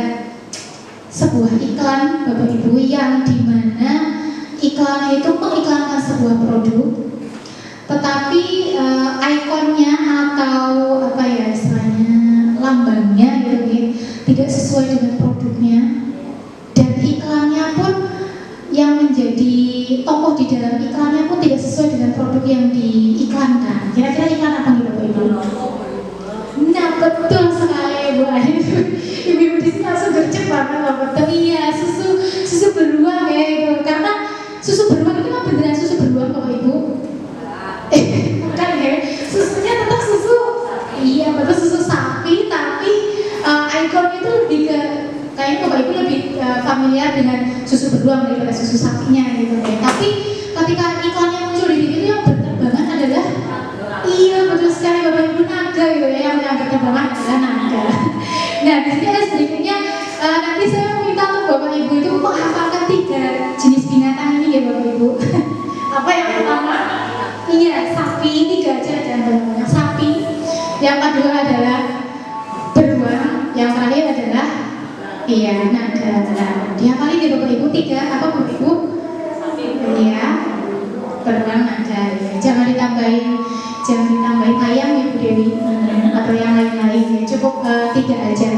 sebuah iklan Bapak Ibu yang dimana iklannya itu mengiklankan sebuah produk, tetapi ikonnya atau apa ya istilahnya lambangnya gitu tidak sesuai dengan produknya, dan iklannya pun yang menjadi tokoh di dalam iklannya pun tidak sesuai dengan produk yang diiklankan. Kira-kira iklan apa nih Bapak Ibu? Nah betul sekali Bu Ayu. Ibu-ibu di sini langsung gercep banget loh, betul. Iya, susu beruang ya itu. Karena susu beruang itu kan beneran susu beruang Bapak Ibu? Bukan ya, susunya tetap susu. Iya betul, susu sapi, tapi ikonnya itu lebih ke kayaknya Bapak Ibu lebih familiar dengan susu beruang daripada susu sapinya gitu ya. Tapi ketika iklannya muncul di TV itu yang berterbangan adalah iya betul sekali Bapak Ibu, naga gitu ya, yang berterbangan adalah naga. Nah di sini ada sedikitnya nanti saya meminta untuk Bapak Ibu itu menghafalkan 3 jenis binatang ini ya Bapak Ibu. Apa yang pertama? Iya sapi, 3 aja jangan banyak. Sapi. Yang kedua adalah beruang. Yang terakhir adalah iya naga. Dihafalin ya Bapak Ibu 3 apa Bapak Ibu? Iya beruang, naga ya. Jangan ditambahin jangan ditambahin ayam ya Bu Dewi atau yang lain-lain ya, cukup 3 aja.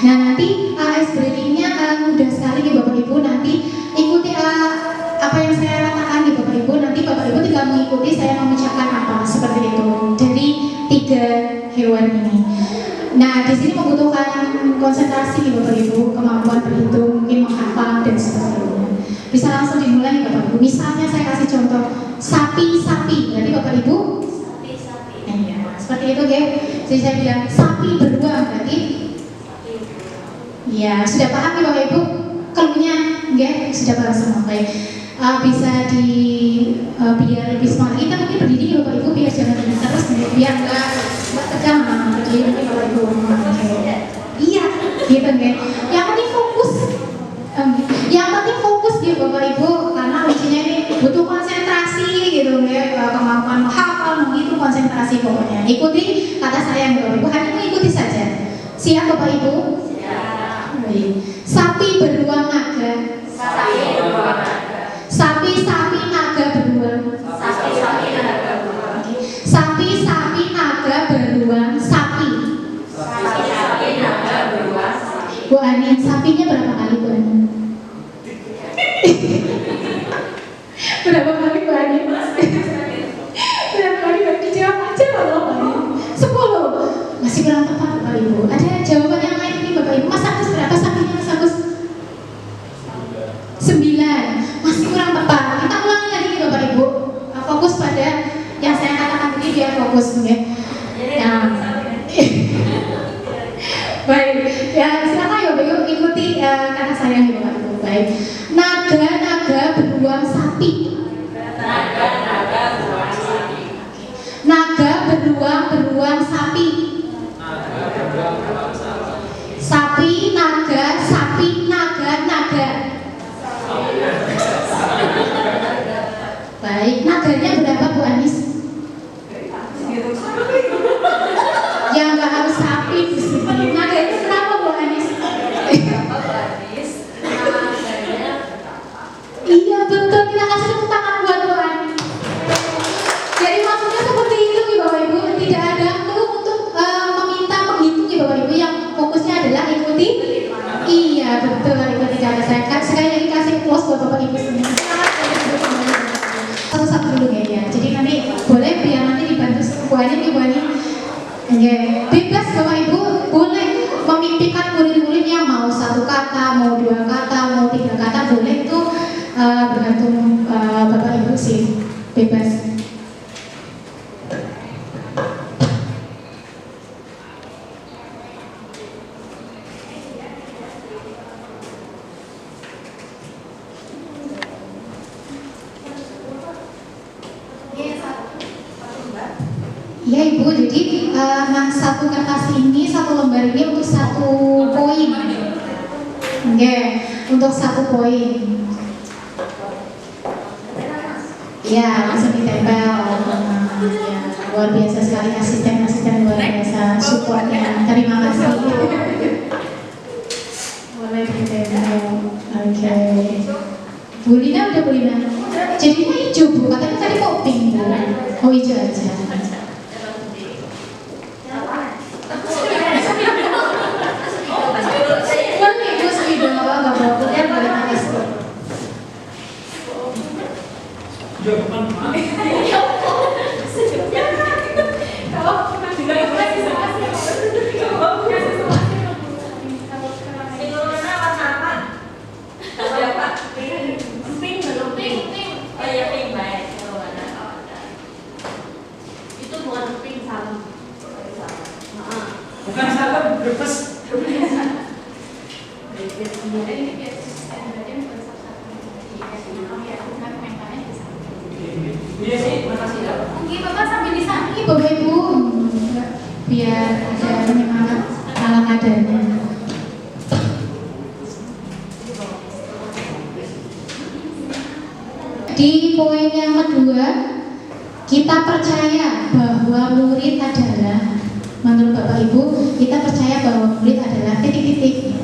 Nah nanti ice breaking-nya mudah sekali nih Bapak Ibu, nanti ikuti apa yang saya katakan nih Bapak Ibu, nanti Bapak Ibu tinggal mengikuti saya mengucapkan apa seperti itu dari 3 hewan ini. Nah di sini membutuhkan konsentrasi nih Bapak Ibu, kemampuan berhitung, mungkin menghafal dan sebagainya. Bisa langsung dimulai nih Bapak Ibu. Misalnya saya kasih contoh sapi-sapi, berarti Bapak Ibu sapi-sapi. Iya, seperti itu ya. Jadi saya bilang sapi beruang, berarti ya sudah paham nih Bapak Ibu? Keluarnya ya sudah paham semua. Baik. Bisa biar lebih semangat kita mungkin berdiri nih Bapak Ibu, biar jangan terus biar enggak tegang berdiri nih Bapak Ibu. Iya, gitu ya. Yang penting fokus. Yang penting fokus dia Bapak Ibu, karena ujinya ini butuh konsentrasi gitu ya, kemampuan menghafal, itu konsentrasi pokoknya. Ikuti kata saya Bapak Ibu, hanya mengikuti saja. Siap Bapak Ibu? Siap. Sapi beruang naga. Sapi beruang naga. Sapi-sapi naga beruang. Sapi-sapi naga beruang. Sapi-sapi naga beruang sapi. Sapi-sapi naga beruang sapi. Bu Ani, sapinya berapa kali Bu Ani? Berapa kali Bu Ani? Berapa kali Bu? Dijawab aja loh Pak Ani. 10. Masih kurang tepat Bapak Ibu. Ada jawaban yang lain nih Bapak Ibu. Mas Agus berapa sapinya Mas Agus? 9. Masih kurang tepat. Kita ulangi lagi nih Bapak Ibu. Fokus pada yang saya katakan tadi, biar fokus ya. Baik, ya silakan ya Bapak Ibu ikuti kata saya ya Bapak Ibu. Baik. Naga-naga beruang sapi. Naga-naga beruang sapi. Naga beruang sapi. Sapi, naga, sapi, naga, naga. Baik, naganya berapa Bu Anis? Ya nggak harus sapi di sini. Naganya berapa Bu Anis? Iya betul, kita kasih tepuk tangan buat Bu Anis. Jadi maksudnya seperti itu nih Bapak Ibu, tidak ada perlu untuk meminta menghitung nih Bapak Ibu, yang fokusnya adalah ikuti. Iya betul, ikuti cara saya. Sekali lagi kasih close buat Bapak Ibu semua. Satu-satu dulu ya. Jadi nanti boleh biar nanti dibantu Bu Ani nih Bu Ani. Bebas Bapak Ibu, boleh memimpikan murid-murid yang mau 1 kata, mau 2 kata, mau 3 kata, boleh itu bergantung Bapak Ibu sih, bebas. Ya Ibu, jadi satu kertas ini, 1 lembar ini untuk 1 poin. Untuk 1 poin. Ya, langsung ditempel. Ya, luar biasa sekali asisten luar biasa supportnya. Terima kasih. Boleh ditempel. Oke. Bu Lina udah Bu Lina. Jadinya hijau Bu, katanya tadi kok pink Bu. Oh hijau aja. Bukan salah, bebas. Iya sih, makasih ya. Oke, Bapak sambil di sana, Bapak Ibu, biar ada penyemangat ala kadarnya. Di poin yang kedua, kita percaya bahwa murid adalah, menurut Bapak Ibu, kita percaya bahwa murid adalah titik-titik.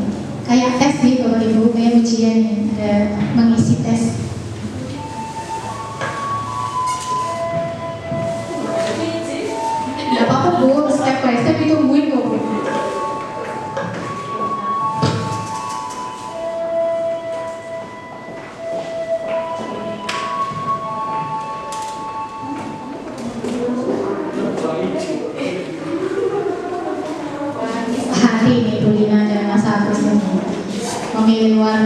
Kayak tes nih Bapak Ibu, kayak ujian ya, ada mengisi tes.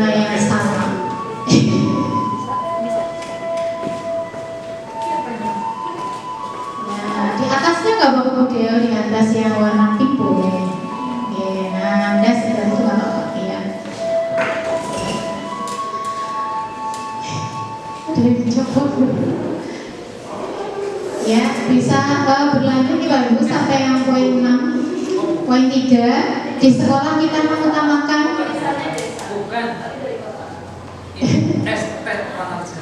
tema yang sama. Nah, di atasnya nggak bawa model, di atas yang warna pink boleh. Oke, nah Anda sudah itu nggak apa-apa ya. Udah dicoba. Ya, bisa berlanjut nih Pak Ibu sampai yang poin 6. Poin 3, di sekolah kita mengutamakan Bukan. Ini estet Praharja.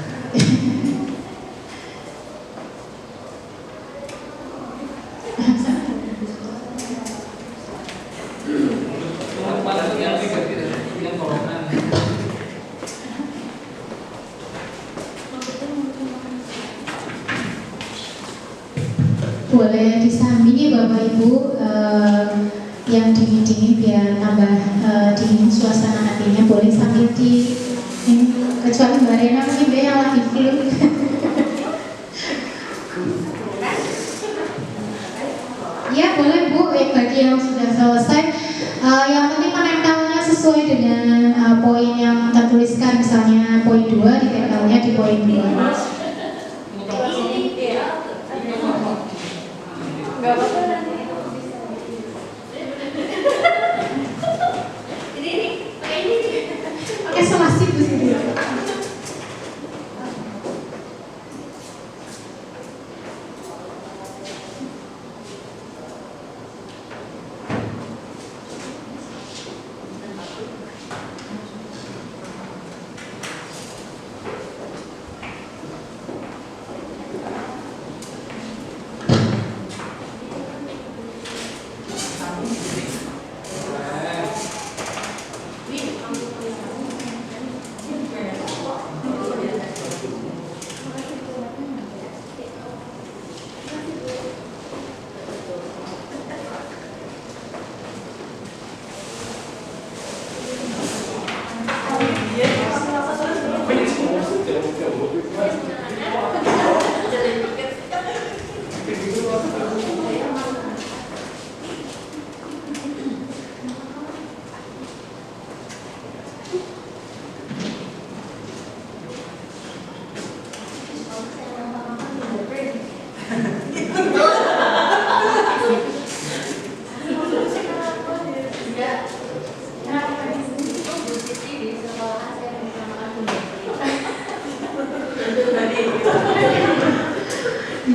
boleh disambi Bapak Ibu yang dingin-dingin biar tambah dingin suasana hatinya, boleh sambil di ini, kecuali Mbak Rena mungkin dia yang lagi flu. Ya boleh Bu, bagi yang sudah selesai yang penting menempelnya sesuai dengan poin yang tertuliskan, misalnya poin 2 ditempelnya di poin 2. Gak apa-apa nanti. Ini Pakai selasih di sini.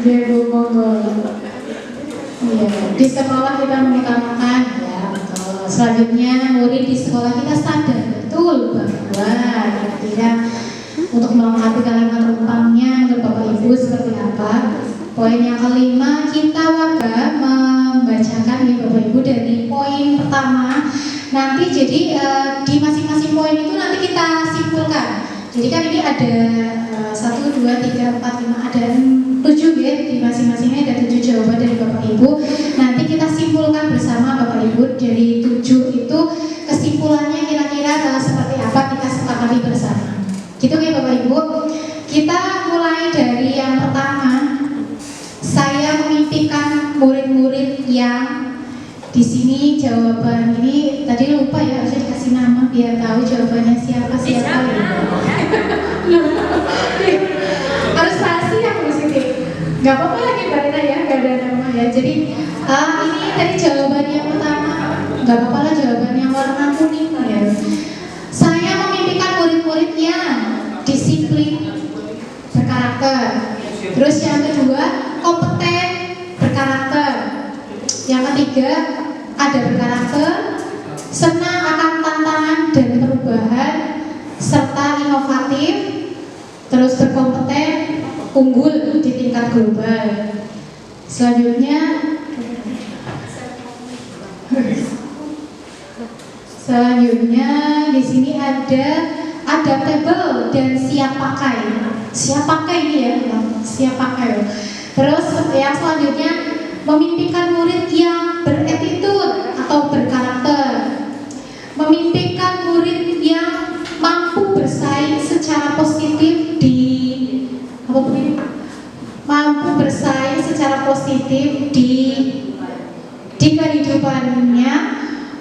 Ya Bu, monggo. Ya, di sekolah kita mengutamakan ya, betul. Selanjutnya murid di sekolah kita sadar betul bahwa kira-kira untuk melengkapi kalimat rumpangnya menurut Bapak Ibu seperti apa. Poin yang kelima, kita warga membacakan ya Bapak Ibu dari poin pertama. Nanti jadi di masing-masing poin itu nanti kita simpulkan. Jadi kan ini ada 1, 2, 3, 4, 5, ada 7 ya, di masing-masingnya ada 7 jawaban dari Bapak Ibu. Nanti kita simpulkan bersama Bapak Ibu dari 7 itu kesimpulannya kira-kira seperti apa, kita sepakati bersama. Gitu ya Bapak Ibu. Kita mulai dari yang pertama. Saya memimpikan murid-murid yang di sini jawaban ini tadi lupa ya, harusnya dikasih nama biar tahu jawabannya siapa ya. Harus rahasia Bu Siti. Gak apa-apa lagi Mbak Rina ya, gak ada nama ya. Jadi ini tadi jawaban yang pertama, gak apa-apa lah jawaban yang warna kuning ya. Saya memimpikan murid-murid yang disiplin, berkarakter. Terus yang kedua, kompeten, berkarakter. Yang ketiga, ada berkarakter, senang akan tantangan dan perubahan, serta inovatif, terus berkompeten, unggul di tingkat global. Selanjutnya di sini ada adaptable dan siap pakai. Siap pakai ini ya, siap pakai. Terus yang selanjutnya memimpikan murid yang beretitude atau berkarakter, memimpikan murid yang mampu bersaing secara positif di kehidupannya,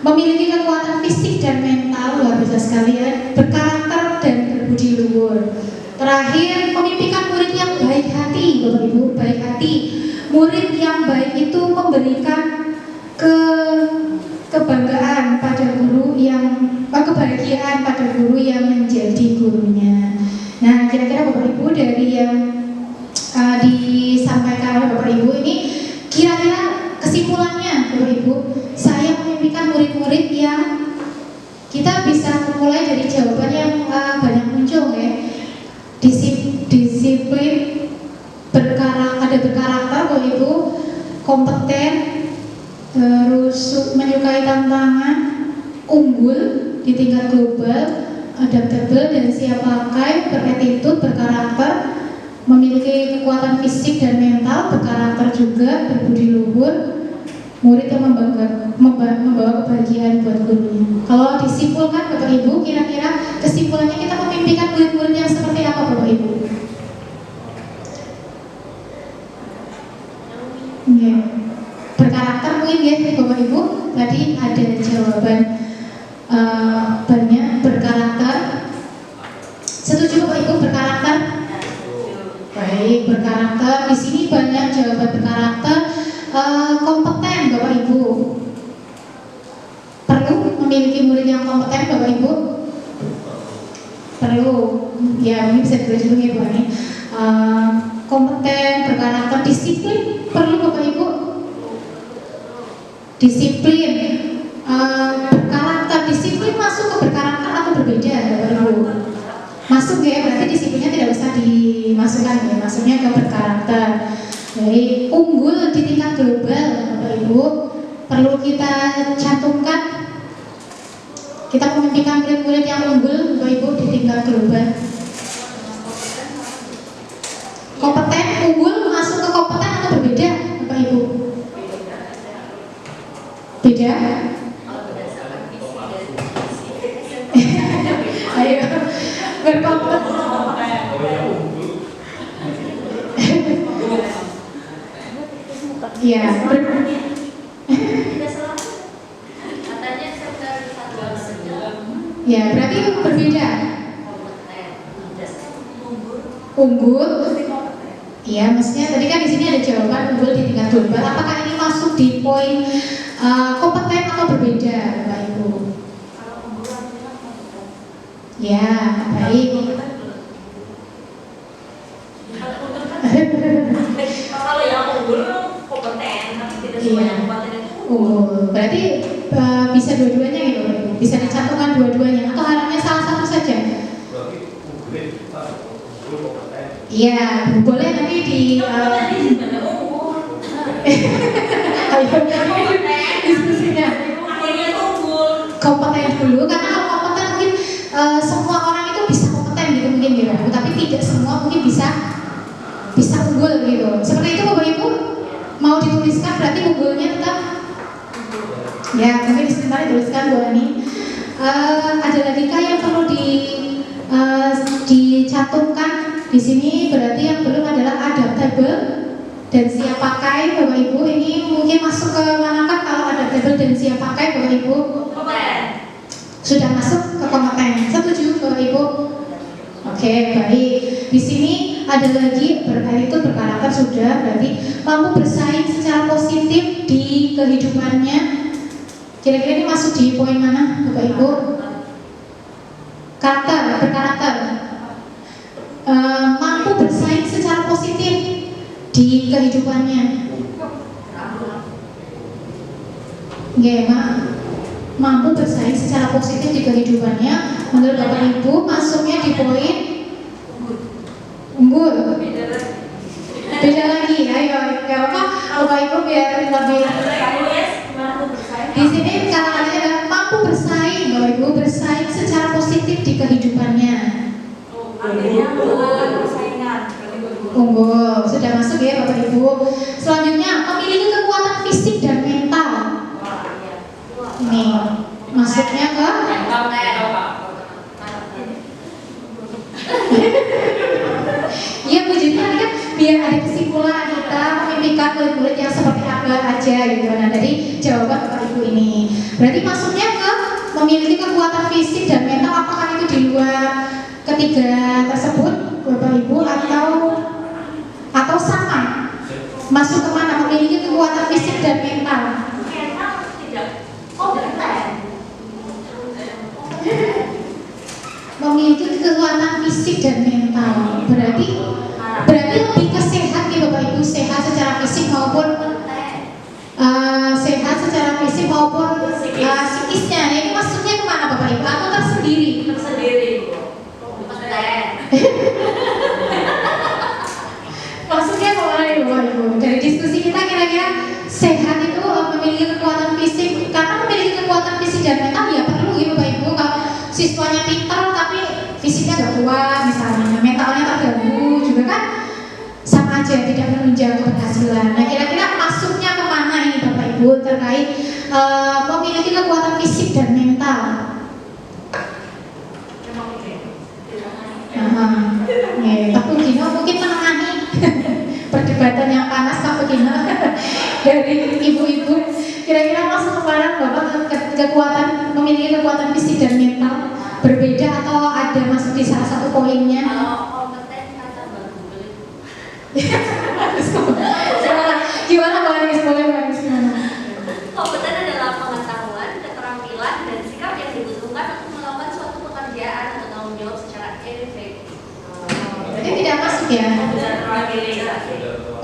memiliki kekuatan fisik dan mental luar biasa sekali ya, berkarakter Terakhir, memimpikan murid yang baik hati, Bapak Ibu, baik hati. Murid yang baik itu memberikan kebanggaan pada guru kebahagiaan pada guru yang menjadi gurunya. Nah, kira-kira Bapak Ibu dari yang disampaikan oleh Bapak Ibu ini, kira-kira kesimpulannya Bapak Ibu, saya memimpikan murid-murid yang kita bisa mulai dari jawaban yang banyak muncul ya. Disiplin, ada berkarakter Bapak Ibu, kompeten, terus menyukai tantangan, unggul di tingkat global, adaptable dan siap pakai, beretitude, berkarakter, memiliki kekuatan fisik dan mental, berkarakter juga, berbudi luhur, murid yang membawa kebahagiaan buat gurunya. Kalau disimpulkan Bapak Ibu, kira-kira kesimpulannya kita memimpikan murid-murid yang seperti apa Bapak Ibu? Ya. Berkarakter mungkin ya Bapak Ibu. Tadi ada jawaban banyak berkarakter. Setuju Bapak Ibu berkarakter? Baik, berkarakter. Di sini banyak jawaban berkarakter. Kompeten Bapak Ibu. Perlu memiliki murid yang kompeten Bapak Ibu? Perlu. Ya, ini bisa ditulis dulu ya Bu Ani. Kompeten, berkarakter, disiplin perlu Bapak Ibu. Disiplin, berkarakter, disiplin masuk ke berkarakter atau berbeda Bapak Ibu? Masuk ya, berarti disiplinnya tidak usah dimasukkan ya, masuknya ke berkarakter. Jadi unggul di tingkat global Bapak Ibu, perlu kita cantumkan. Kita memimpikan murid-murid yang unggul Bapak Ibu di tingkat global. Kompeten, unggul masuk ke kompeten atau berbeda Bapak Ibu? Beda? Ayo berkompeten. Ya, ya berarti berbeda. Unggul, iya maksudnya tadi kan di sini ada jawaban unggul di tingkat global. Apakah ini masuk di poin kompeten atau berbeda, Bapak Ibu? Ya, baik. Kalau yang unggul kompeten, tapi tidak semua yang kompeten itu unggul. Berarti bisa dua-duanya gitu, Bapak Ibu? Bisa dicantumkan dua-duanya atau hanya salah satu saja? Iya, boleh nanti di diskusinya. Kompeten dulu, karena kalau kompeten mungkin semua orang itu bisa kompeten gitu mungkin gitu, tapi tidak semua mungkin bisa unggul gitu. Seperti itu Bapak Ibu? Mau dituliskan berarti unggulnya tetap? Ya, mungkin sebentar dituliskan Bu Ani. Ada lagi kah yang perlu dicantumkan di sini? Berarti yang belum adalah adaptable dan siap pakai Bapak Ibu. Ini mungkin masuk ke manakah kalau adaptable dan siap pakai Bapak Ibu? Sudah masuk ke kompeten. Setuju Bapak Ibu? Oke, baik. Di sini ada lagi itu berkarakter sudah, berarti mampu bersaing secara positif di kehidupannya. Kira-kira ini masuk di poin mana Bapak Ibu? Berkarakter. Mampu bersaing secara positif di kehidupannya. Mampu bersaing secara positif di kehidupannya. Menurut Bapak Ibu masuknya di poin unggul. Beda lagi, ayo, gak apa Bapak Ibu biar lebih. Di sini kata-katanya adalah mampu bersaing, Bapak Ibu, bersaing secara positif di kehidupannya. Unggul, sudah masuk ya Bapak Ibu. Selanjutnya memiliki kekuatan fisik dan mental. Ini masuknya ke iya Bu, jadi tadi kan biar ada kesimpulan kita memimpikan murid-murid yang seperti apa aja gitu. Nah dari jawaban Bapak Ibu ini berarti masuknya ke memiliki kekuatan fisik dan mental. Apakah itu di luar ketiga tersebut Bapak Ibu, atau sama? Masuk kemana? Memiliki kekuatan fisik dan mental. Mental tidak kompeten. Memiliki kekuatan fisik dan mental. Berarti lebih ke sehat ya Bapak Ibu, sehat secara fisik maupun sehat secara fisik maupun psikisnya. Ini maksudnya kemana Bapak Ibu? Atau tersendiri? Tersendiri. Kompeten. Maksudnya kemana ya Bapak Ibu? Dari diskusi kita kira-kira sehat itu memiliki kekuatan fisik. Karena memiliki kekuatan fisik dan mental ya perlu ya Bapak Ibu. Kalau siswanya pintar tapi fisiknya gak kuat misalnya, mentalnya terganggu juga kan sama aja tidak menunjang keberhasilan. Nah kira-kira masuknya kemana ini Bapak Ibu terkait memiliki kekuatan fisik dan mental? Pak Pugino mungkin menengahi perdebatan yang panas Pak Pugino dari ibu-ibu. Kira-kira masuk kemana Bapak kekuatan memiliki kekuatan fisik dan mental berbeda atau ada masuk di salah satu poinnya? Kalau kompeten kata Mbak Google. Gimana Mbak Anis? Boleh Mbak Anis gimana? Kompeten adalah pengetahuan, keterampilan, dan sikap yang dibutuhkan untuk melakukan suatu pekerjaan atau tanggung jawab secara efektif. Berarti tidak masuk ya?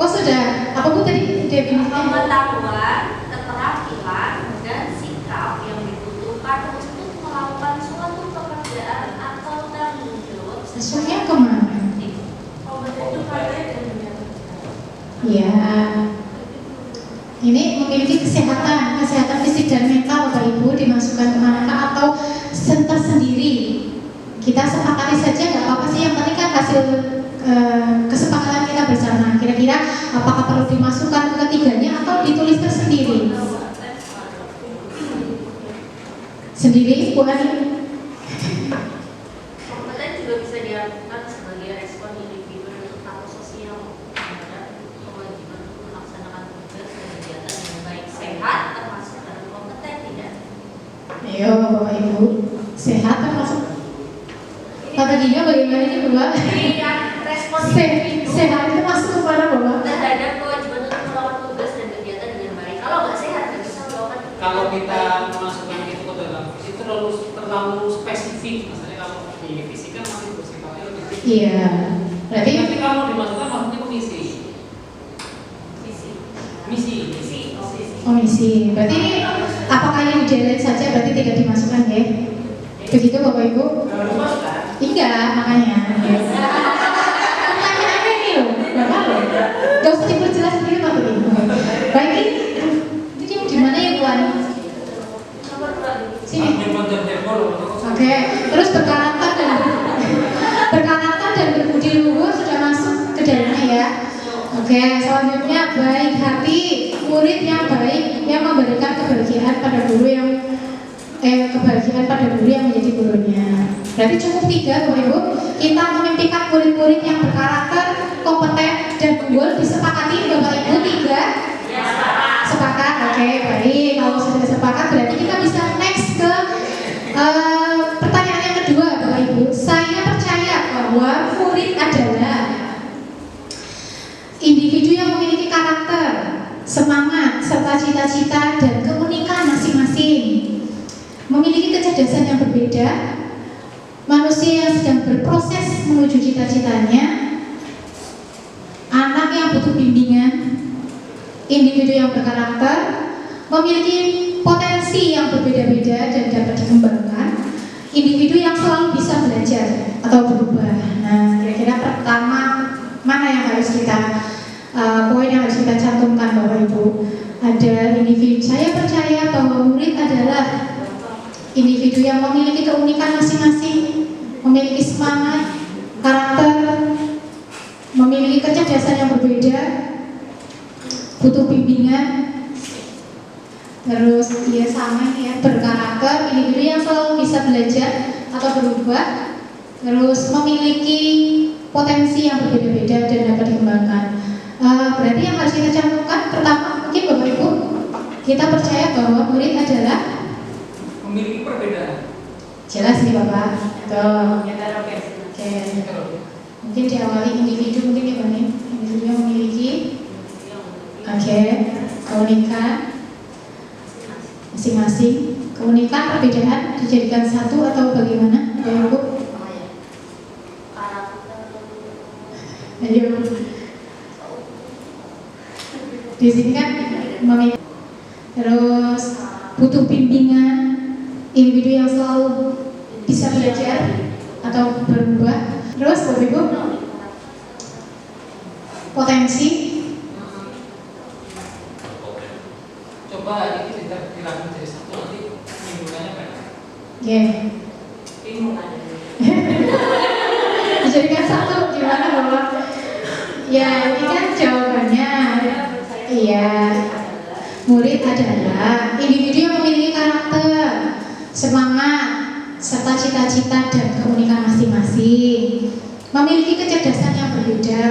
Oh sudah. Apa Bu tadi definisinya? Pengetahuan, keterampilan, dan sikap yang dibutuhkan untuk melakukan suatu pekerjaan atau tanggung jawab Masuknya kemana? kompeten itu kaya dan Ya. Ini memiliki kesehatan fisik dan mental Bapak Ibu dimasukkan kemana atau tersendiri? Kita sepakati saja nggak apa-apa sih, yang penting kan hasil kesepakatan kita bersama. Kira-kira apakah perlu dimasukkan ke ketiganya atau ditulis tersendiri? Sendiri, Bu Ani? kompeten juga bisa diartikan sebagai respon individu atau sosial terhadap kewajiban untuk melaksanakan tugas dan kegiatan dengan baik. Sehat termasuk dalam kompeten tidak? Ayo Bapak Ibu, sehat termasuk. Kata Gina bagaimana ini Bapak? Iya, respon individu Sehat itu masuk ke mana Bapak? terhadap kewajiban untuk melakukan tugas dan kegiatan dengan baik. Kalau nggak sehat nggak bisa melakukan. Kalau kita memasukkan itu ke dalam fisik itu terlalu spesifik. Misalnya kalau di fisik kan masih bersifatnya lebih spesifik. Iya. Berarti Nanti kalau dimasukkan maksudnya ke misi. Visi. Misi. Visi. Oh, visi. komisi. Berarti ini apakah yang dijalin saja berarti tidak dimasukkan ya? Begitu Bapak Ibu? Enggak, makanya. Pertanyaannya ini loh, Bapak loh. Gak usah diperjelas sendiri Bapak Ibu. Baik ini di mana ya Tuan? Nomor 2. Sini. Oke. Oke, terus berkarakter dan berbudi luhur sudah masuk ke dalamnya ya. Oke, selanjutnya baik hati, murid yang baik yang memberikan kebahagiaan pada guru yang menjadi gurunya. Berarti cukup 3 Bapak Ibu. Kita memimpikan murid-murid yang berkarakter, kompeten dan unggul. Disepakati Bapak Ibu 3? Ya, Sepakat. Oke, baik. Kalau sudah sepakat berarti kita bisa next ke pertanyaan yang kedua Bapak Ibu. Saya percaya bahwa murid adalah individu yang memiliki karakter, semangat, serta cita-cita dan keunikan masing-masing. Memiliki kecerdasan yang berbeda, manusia yang sedang berproses menuju cita-citanya, anak yang butuh bimbingan, individu yang berkarakter, memiliki potensi yang berbeda-beda dan dapat dikembangkan, individu yang selalu bisa belajar atau berubah. Nah, kira-kira pertama mana yang harus kita poin yang harus kita cantumkan Bapak Ibu? Ada individu. Saya percaya bahwa murid adalah individu yang memiliki keunikan masing-masing, memiliki semangat, karakter, memiliki kecerdasan yang berbeda, butuh bimbingan, terus dia sama ya, berkarakter, individu yang selalu bisa belajar atau berubah, terus memiliki potensi yang berbeda-beda dan dapat dikembangkan. Berarti yang harus kita cantumkan pertama mungkin Bapak Ibu, kita percaya bahwa murid adalah Memiliki perbedaan. jelas nih Bapak. Tuh. Ya, oke. Oke. Mungkin diawali individu, mungkin gimana? Individu yang memiliki keunikan masing-masing. Keunikan perbedaan dijadikan satu atau bagaimana, Bapak Ibu? Ayo. Di sini kan memiliki, terus butuh bimbingan, individu yang selalu bisa belajar atau berubah. Terus Bapak Ibu, potensi. Coba ini kita dilakukan jadi satu, nanti menimbulkannya banyak. Dijadikan satu gimana Bapak? Ya ini kan jawabannya. Iya, murid adalah individu yang memiliki karakter, semangat, serta cita-cita dan keunikan masing-masing, memiliki kecerdasan yang berbeda.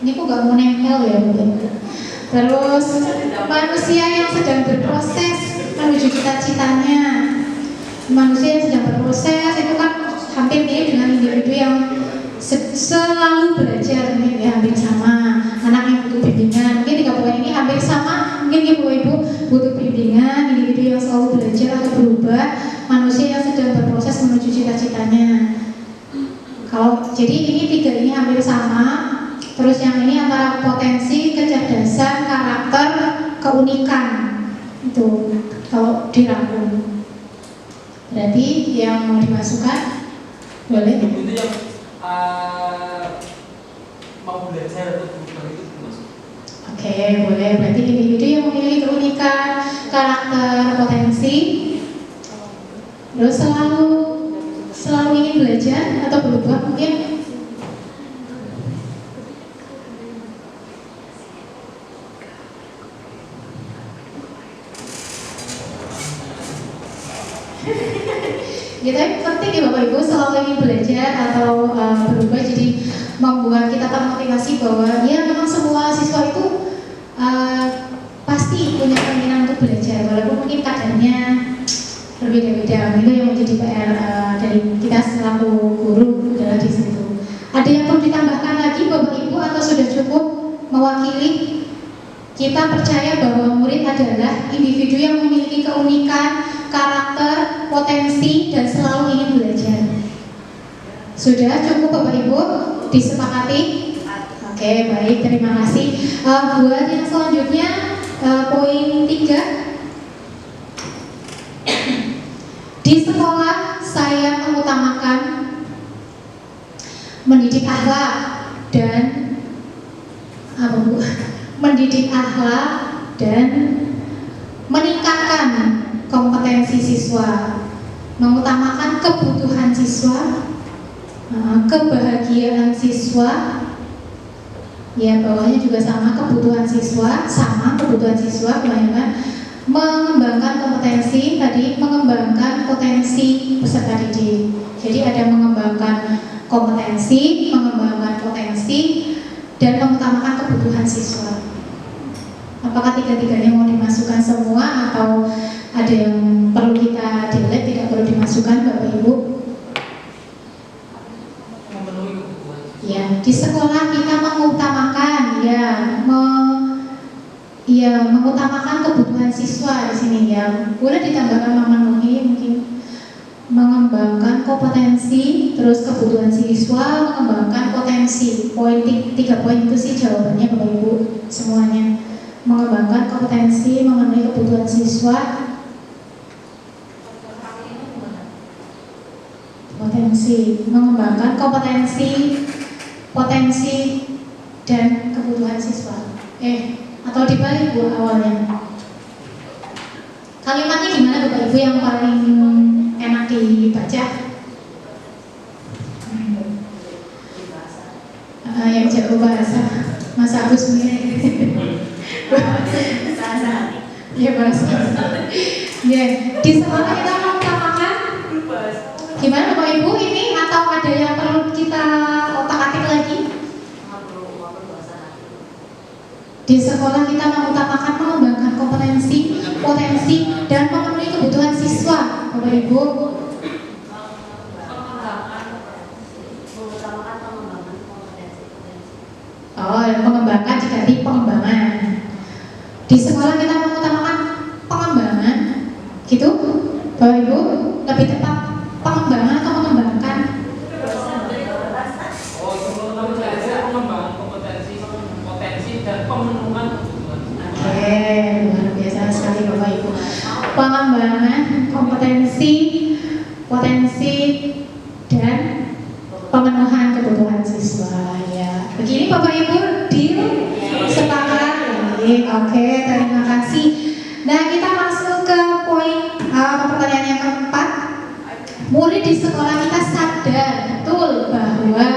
Ini kok gak mau nempel ya Bapak? Terus manusia yang sedang berproses menuju cita-citanya. Manusia yang sedang berproses itu kan hampir mirip dengan individu yang selalu belajar, ya, hampir sama. Anak yang butuh bimbingan, mungkin 3 poin ini hampir sama. Mungkin Ibu butuh bimbingan, individu yang selalu belajar atau berubah, manusia yang sedang berproses menuju cita-citanya. Kalau jadi ini 3 ini hampir sama. Terus yang ini antara potensi, kecerdasan, karakter, keunikan. Itu kalau dirangkum. Berarti yang mau dimasukkan boleh? Itu yang mau belajar atau berubah itu termasuk. Oke, boleh. Berarti individu yang memiliki keunikan, karakter, potensi, terus selalu ingin belajar atau berubah mungkin. Kita penting ya Bapak Ibu, selalu ingin belajar atau berubah, jadi membuat kita termotivasi bahwa ya memang semua siswa itu pasti punya keinginan untuk belajar, walaupun mungkin kadarnya berbeda-beda. Itu yang menjadi PR dari kita selaku guru adalah di situ. Ada yang perlu ditambahkan lagi Bapak Ibu atau sudah cukup mewakili? Kita percaya bahwa murid adalah individu yang memiliki keunikan, karakter, potensi, dan selalu ingin belajar. Sudah cukup Bapak Ibu? Disepakati? Oke, baik, terima kasih. Buat yang selanjutnya, poin 3. Di sekolah saya mengutamakan mendidik akhlak dan mendidik akhlak dan meningkatkan kompetensi siswa, mengutamakan kebutuhan siswa, kebahagiaan siswa. Ya, bawahnya juga sama, kebutuhan siswa, kebanyakan mengembangkan kompetensi tadi, mengembangkan potensi peserta didik. Jadi ada mengembangkan kompetensi, mengembangkan potensi, dan mengutamakan kebutuhan siswa. Apakah 3-tiganya mau dimasukkan semua atau ada yang perlu kita delete, tidak perlu dimasukkan Bapak Ibu? Memenuhi kebutuhan. Ya, di sekolah kita mengutamakan mengutamakan kebutuhan siswa di sini ya. Boleh ditambahkan memenuhi, mungkin mengembangkan kompetensi, terus kebutuhan siswa, mengembangkan potensi. Poin 3 poin itu sih jawabannya Bapak Ibu semuanya. Mengembangkan kompetensi, memenuhi kebutuhan siswa, potensi, mengembangkan potensi dan kebutuhan siswa. Atau dibalik Bu awalnya. Kalimatnya gimana Bapak Ibu yang paling enak dibaca? Yang jago bahasa, Mas Agus sendiri. Ya bahasa. Ya, di sekolah kita mengutamakan gimana Bapak Ibu ini, atau ada yang perlu kita otak-atik lagi? Di sekolah kita mengutamakan mengembangkan kompetensi, potensi, dan memenuhi kebutuhan siswa, Bapak Ibu. Mengutamakan pengembangan Oh, mengembangkan diganti pengembangan. Di sekolah kita mengutamakan pengembangan, gitu, Bapak Ibu, lebih tepat pengembangan atau mengembangkan? Oh, itu menurut saya pengembangan potensi dan pemenuhan kebutuhan. Oke, luar biasa sekali Bapak Ibu. Pengembangan kompetensi, potensi, dan pemenuhan kebutuhan siswa. Ya, begini Bapak Ibu, deal, sepakat. Oke, terima kasih. Nah, kita masuk ke poin pertanyaan yang keempat. Murid di sekolah kita sadar betul bahwa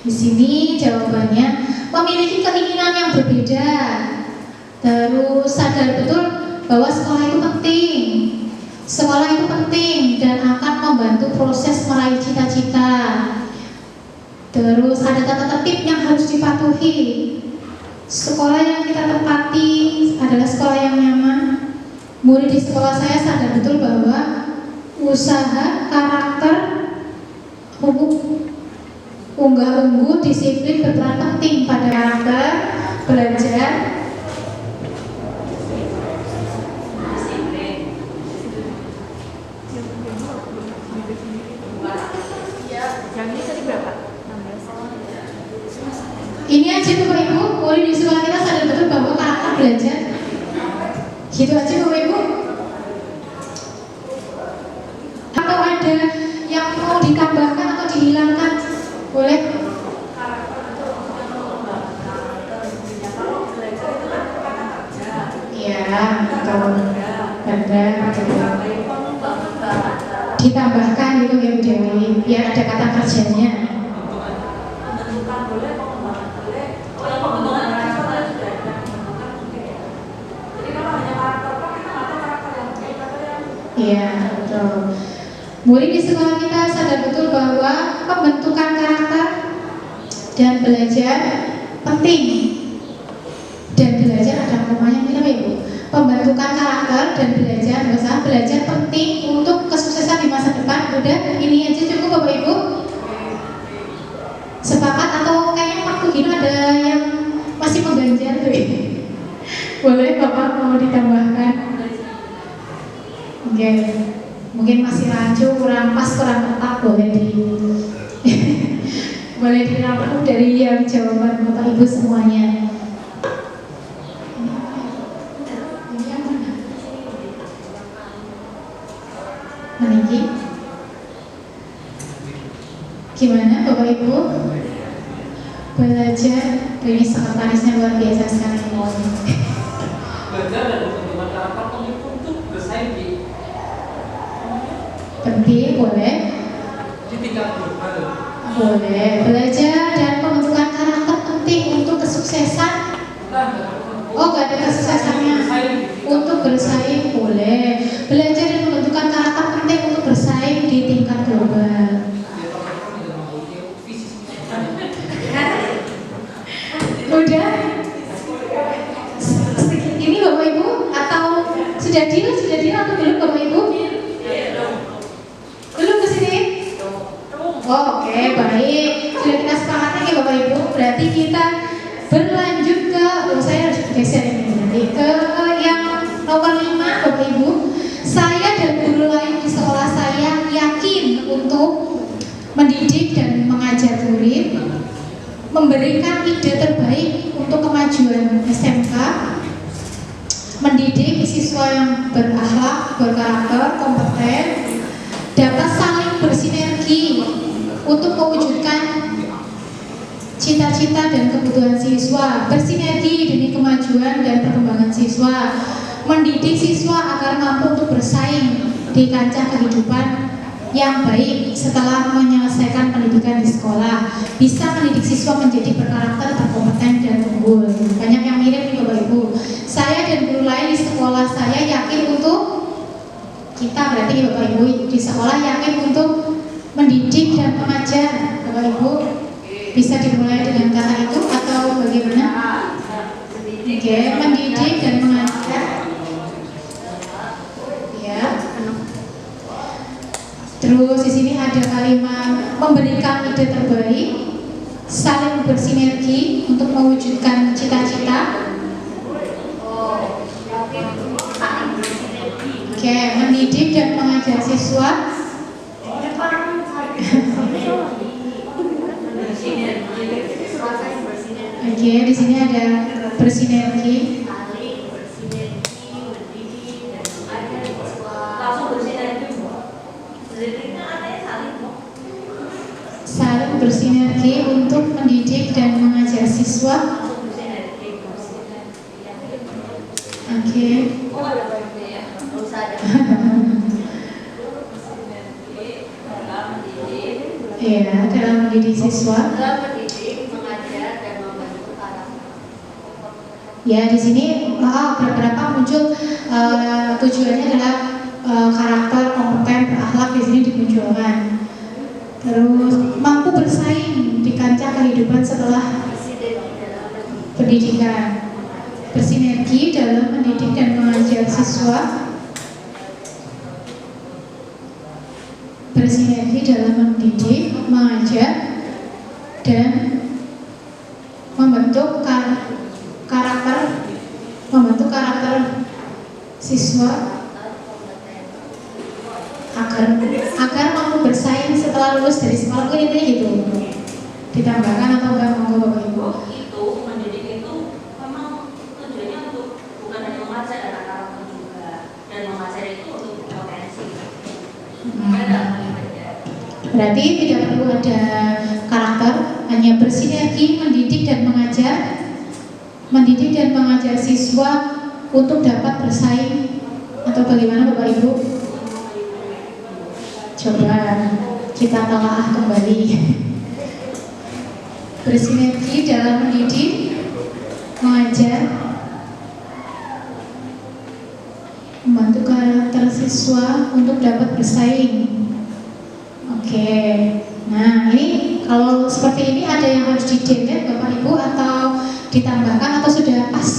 di sini jawabannya memiliki keinginan yang berbeda. Terus sadar betul bahwa sekolah itu penting. Sekolah itu penting dan akan membantu proses meraih cita-cita. Terus ada tata tertib yang harus dipatuhi. Sekolah yang kita tempati adalah sekolah yang nyaman. Murid di sekolah saya sadar betul bahwa usaha, karakter, unggah-ungguh, disiplin berperan penting pada karakter, belajar, ini aja Bapak Ibu, murid di sekolah kita sadar betul bahwa karakter belajar. Gitu aja Bapak Ibu. Atau ada yang mau ditambahkan atau dihilangkan? Boleh? Iya, betul. Benar. Ditambahkan gitu ya Bu Dewi, biar ada kata kerjanya. Iya, betul. Murid di sekolah kita sadar betul bahwa pembentukan karakter dan belajar penting. Dan belajar ada komanya mirip ya Bu. Pembentukan karakter dan belajar penting untuk kesuksesan di masa depan. Udah, ini aja cukup Bapak Ibu. Sepakat atau kayaknya Pak Bugino ada yang masih mengganjal tuh? Boleh Bapak mau ditambahkan? Oke, mungkin masih rancu, kurang pas, kurang tepat, boleh boleh dirangkum dari yang jawaban Bapak Ibu semuanya. Ini yang mana? Meninggi? Gimana Bapak Ibu? Belajar, ini sekretarisnya luar biasa sekali. Belajar dan pembentukan karakter penting untuk bersaing di penting, boleh? Di tingkat global. Boleh. Belajar dan pembentukan karakter penting untuk kesuksesan. Oh, gak ada kesuksesannya. Untuk bersaing, boleh. Belajar dan pembentukan karakter penting untuk bersaing di tingkat global. Udah? Ini Bapak Ibu atau sudah deal atau belum Bapak Ibu? Belum ke sini? Oh, oke, baik. Sudah kita sepakati ya Bapak Ibu. Berarti kita berlanjut ke, saya harus geser ini nanti ke yang nomor 5 Bapak Ibu. Saya dan guru lain di sekolah saya yakin untuk mendidik dan mengajar murid, memberikan ide terbaik untuk kemajuan SMK, mendidik siswa yang berakhlak, berkarakter, kompeten, dapat saling bersinergi untuk mewujudkan cita-cita dan kebutuhan siswa, bersinergi demi kemajuan dan perkembangan siswa, mendidik siswa agar mampu untuk bersaing di kancah kehidupan yang baik setelah menyelesaikan pendidikan di sekolah, bisa mendidik siswa menjadi berkarakter, berkompeten, dan unggul. Banyak yang mirip nih Bapak Ibu. Saya dan guru lain di sekolah saya yakin untuk kita, berarti Bapak Ibu di sekolah yakin untuk mendidik dan mengajar. Bapak Ibu bisa dimulai dengan kata itu atau bagaimana? Oke, mendidik dan mengajar. Ya. Terus di sini ada kalimat memberikan ide terbaik saling bersinergi untuk mewujudkan cita-cita. Oke, mendidik dan mengajar siswa. Oke, di sini ada bersinergi. Saling bersinergi untuk mendidik dan mengajar siswa. Oke. Ya, dalam mendidik siswa. Ya, di sini beberapa muncul tujuannya adalah karakter, kompeten, berakhlak di sini dimunculkan. Terus mampu bersaing di kancah kehidupan setelah pendidikan. Bersinergi dalam mendidik dan mengajar siswa. Bersinergi dalam mendidik, mengajar, dan membentuk karakter siswa agar mampu bersaing setelah lulus dari sekolah. Mungkin intinya gitu. Ditambahkan atau enggak, monggo Bapak Ibu. Itu mendidik itu memang tujuannya untuk bukan hanya mengajar anak-anak juga, dan mengajar itu untuk potensi. Berarti tidak perlu ada karakter, hanya bersinergi, mendidik dan mengajar siswa untuk dapat bersaing. Atau bagaimana Bapak Ibu? Coba kita telaah kembali. Bersinergi dalam mendidik, mengajar, membantu karakter siswa untuk dapat bersaing. Oke, nah ini kalau seperti ini ada yang harus di-delete Bapak Ibu atau ditambahkan atau sudah pas?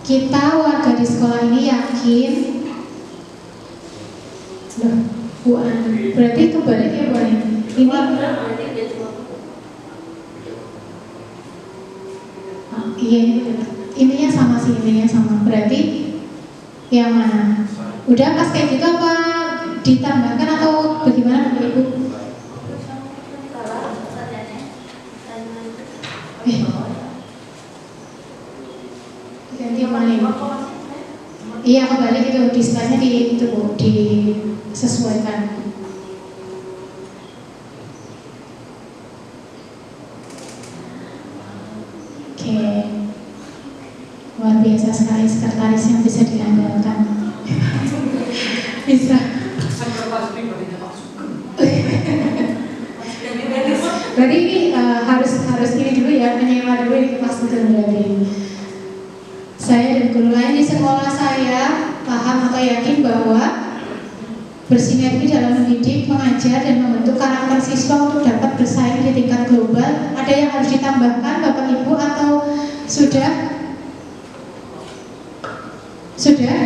Kita warga di sekolah ini yakin. Loh, Bu Ani, berarti kebalik ya Bu Ani? Ini iya, ininya sama sih, ininya sama. Berarti yang mana? Udah pas kayak gitu apa ditambahkan atau bagaimana Bapak Ibu? Ganti yang mana ini? Iya, kebalik itu, displaynya itu Bu, disesuaikan. Oke, luar biasa sekali sekretaris yang bisa diandalkan. Bisa. Berarti ini harus ini dulu ya, menyewa dulu ini pas betul berarti. Saya dan guru lain di sekolah saya paham atau yakin bahwa bersinergi dalam mendidik, mengajar, dan membentuk karakter siswa untuk dapat bersaing di tingkat global. Ada yang harus ditambahkan Bapak Ibu atau sudah? Sudah?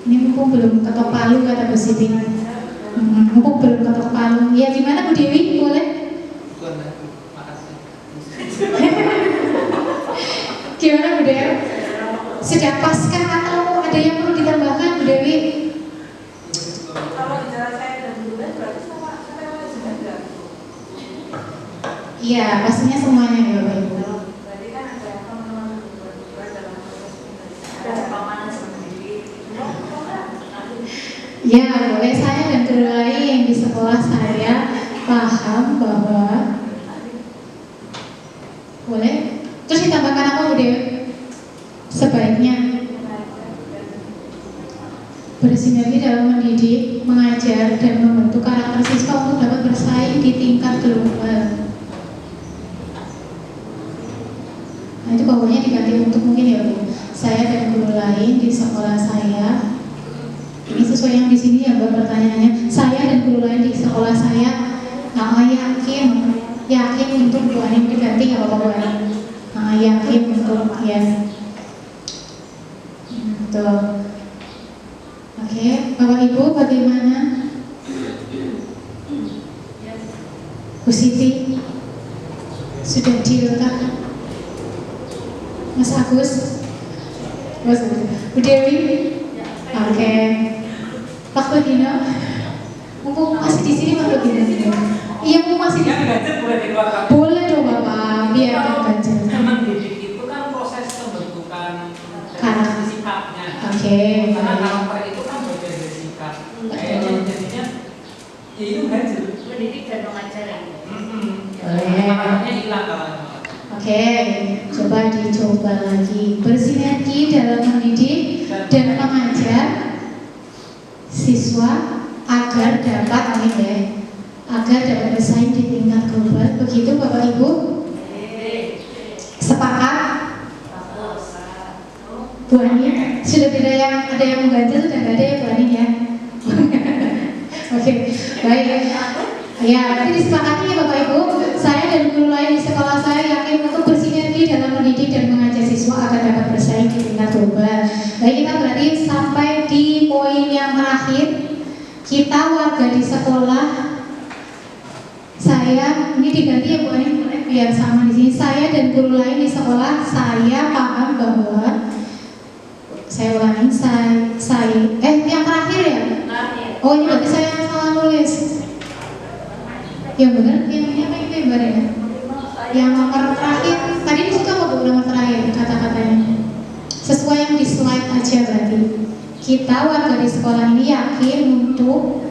Ini mumpung belum ketok palu kata Bu Siti. Mumpung belum ketok palu. Ya gimana Bu Dewi? Boleh? Gimana Bu Dewi? Sudah paskah atau ada yang perlu ditambahkan Bu Dewi? Kalau bicara saya dan bulan berarti sama sudah enggak? Iya, pastinya semuanya ya Bapak Ibu. Berarti kan ada teman-teman berdua dalam proses ini. Ada pemahaman sendiri. Ya, boleh. Saya dan guru lain yang di sekolah saya paham bahwa boleh. Terus ditambahkan apa Bu Dewi? Sebaiknya bersinergi dalam mendidik, mengajar, dan membentuk karakter siswa untuk dapat bersaing di tingkat global. Nah itu bawahnya diganti untuk mungkin ya Bu. Saya dan guru lain di sekolah saya. Ini sesuai yang di sini ya Bu pertanyaannya. Saya dan guru lain di sekolah saya yakin untuk Bu Ani diganti ya Bapak Bu Ani. Yakin untuk ya. Betul. Oke, Bapak Ibu bagaimana? Bu Siti sudah dilengkapi. Mas Agus, Bu Dewi, oke. Pak Dino, mumpung masih di sini Pak Dino. Iya, mumpung masih di sini. Gadget boleh dikeluarkan. Boleh dong Bapak, biar gadget. Mendidik itu kan proses pembentukan Karakter. sikapnya. Oke. Karena karakter itu kan bagian dari sikap. Jadinya ya itu gadget. Mendidik dan mengajar ya. Makanya hilang kalau. Oke, coba dicoba lagi. Bersinergi dalam mendidik dan mengajar siswa agar dapat bersaing di tingkat global. Begitu Bapak Ibu? Sepakat? Bu Ani, sudah tidak ada yang mengganjal, sudah tidak ada ya Bu Ani ya? Oke, baik. Ya, berarti disepakati ya Bapak Ibu. Saya dan guru lain di sekolah saya yakin untuk bersinergi dalam mendidik dan mengajar siswa agar dapat bersaing di tingkat global. Baik, kita berarti sampai di poin yang terakhir. Kita warga di sekolah, saya ini diganti ya Bu Ani, biar sama di sini. Saya dan guru lain di sekolah, saya paham bahwa saya ulangi, yang terakhir ya? Oh, ini berarti saya yang salah nulis. Yang benar, yang ini apa itu ya? Yang nomor terakhir, tadi di situ apa Bu nomor terakhir kata-katanya? Sesuai yang di slide aja berarti. Kita warga di sekolah ini yakin untuk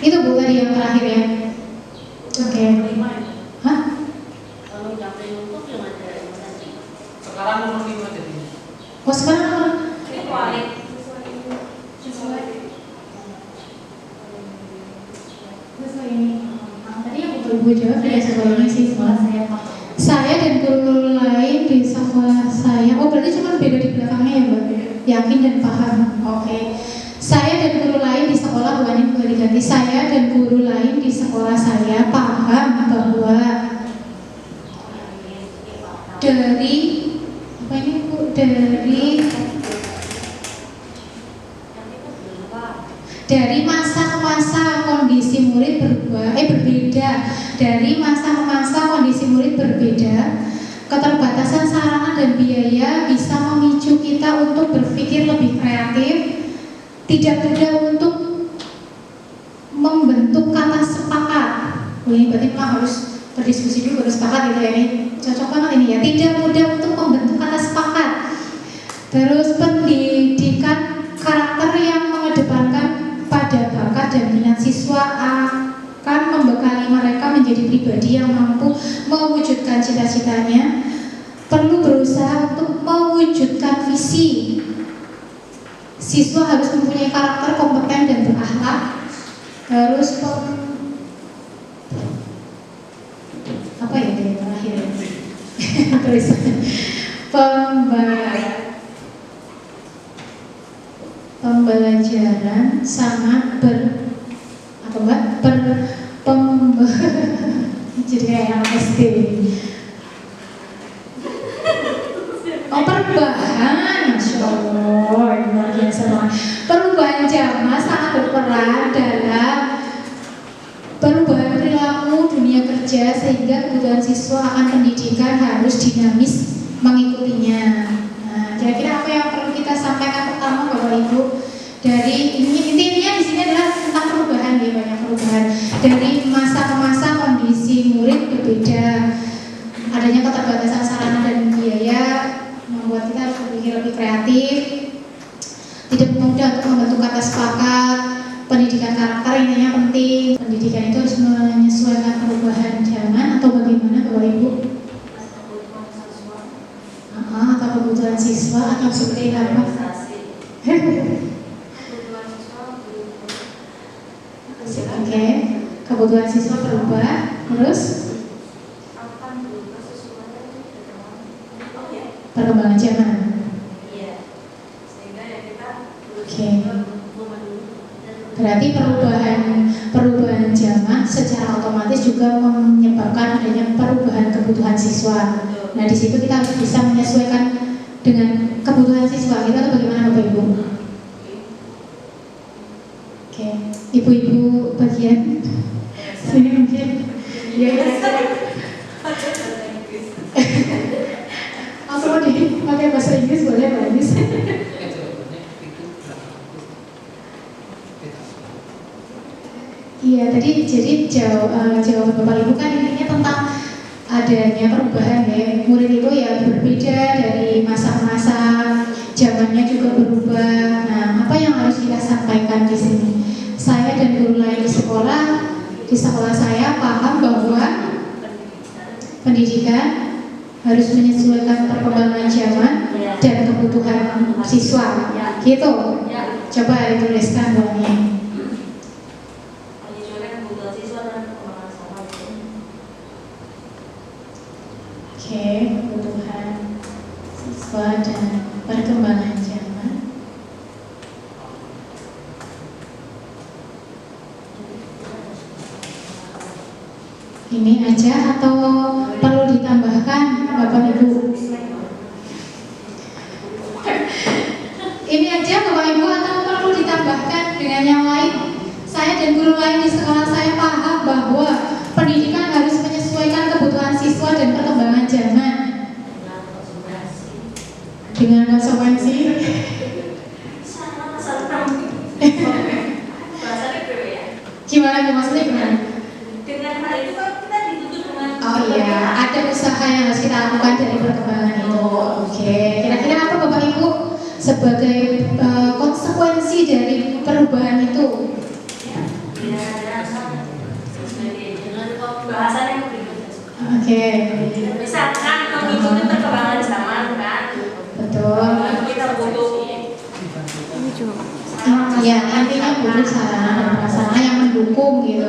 itu Bu tadi yang terakhir ya. Oke. Hah? Kalau nggak untuk yang ada nanti. Sekarang nomor 5 jadi. Oh sekarang Ini kualik. sesuai ini. Tadi yang Ibu jawab ya sesuai ini sih. Saya dan guru lain di sekolah saya. Oh berarti cuma beda di belakangnya ya Mbak? Yakin dan paham. Oke. Saya dan guru lain di sekolah, bukan ini boleh diganti. Saya dan guru lain di sekolah saya paham bahwa dari apa ini Bu? Dari masa ke masa kondisi murid berbeda. Dari masa ke masa kondisi murid berbeda. Keterbatasan sarana dan biaya bisa memicu kita untuk berpikir lebih kreatif, tidak mudah untuk membentuk kata sepakat. Ini berarti memang harus berdiskusi dulu baru sepakat gitu ya, ini cocok banget ini ya. Tidak mudah untuk membentuk kata sepakat. Terus pendidikan karakter yang mengedepankan pada bakat dan minat siswa akan membekali mereka menjadi pribadi yang mampu mewujudkan cita-citanya. Perlu berusaha untuk mewujudkan visi. Siswa harus mempunyai karakter kompeten dan berakhlak. Terus apa ya yang terakhir? Terus pembelajaran sangat jadi kayak SD. Perubahan, Masya Allah, luar biasa banget. Perubahan zaman sangat berperan dalam perubahan perilaku dunia kerja sehingga kebutuhan siswa akan pendidikan harus dinamis mengikutinya. Nah, kira-kira apa yang perlu kita sampaikan pertama Bapak Ibu? Dari intinya di sini adalah tentang perubahan ya, banyak perubahan. Dari masa ke masa kondisi murid berbeda. Adanya keterbatasan sarana dan biaya membuat kita harus berpikir lebih kreatif. Tidak mudah untuk membentuk kata sepakat. Pendidikan karakter intinya penting. Pendidikan itu harus menyesuaikan perubahan zaman atau bagaimana Bapak Ibu? Atau kebutuhan siswa atau seperti apa? Oke, kebutuhan siswa berubah. Terus perkembangan zaman. Oke. Berarti perubahan zaman secara otomatis juga menyebabkan adanya perubahan kebutuhan siswa. Nah, di situ kita harus bisa menyesuaikan dengan kebutuhan siswa kita atau bagaimana Bapak Ibu? Oke, ibu-ibu bagian Ini mungkin ya aku mau dipakai bahasa Inggris boleh Pak Anies? Iya, tadi jadi jawaban Bapak Ibu kan intinya tentang adanya perubahan ya. Murid itu ya berbeda dari masa-masa, zamannya juga berubah. Nah, apa yang harus kita sampaikan di sini? Saya dan guru lain di sekolah saya paham bahwa pendidikan harus menyesuaikan perkembangan zaman dan kebutuhan siswa. Gitu. Coba dituliskan bawahnya. Oke, kebutuhan siswa dan perkembangan zaman. Ini aja atau perlu ditambahkan Bapak Ibu? Ini aja Bapak Ibu atau perlu ditambahkan dengan yang lain? Saya dan guru lain di sekolah saya paham bahwa pendidikan harus menyesuaikan kebutuhan siswa dan perkembangan zaman. Dengan konsekuensi. Gimana maksudnya gimana? Dengan hal itu kan kita dituntut dengan Oh iya, ada usaha yang harus kita lakukan dari perkembangan itu. Oke, kira-kira apa Bapak Ibu sebagai konsekuensi dari perubahan itu? dengan pembahasan yang berikutnya. Oke, Misalkan mengikuti perkembangan zaman kan, betul. kita butuh Ya, intinya butuh sarana dan prasarana yang mendukung gitu.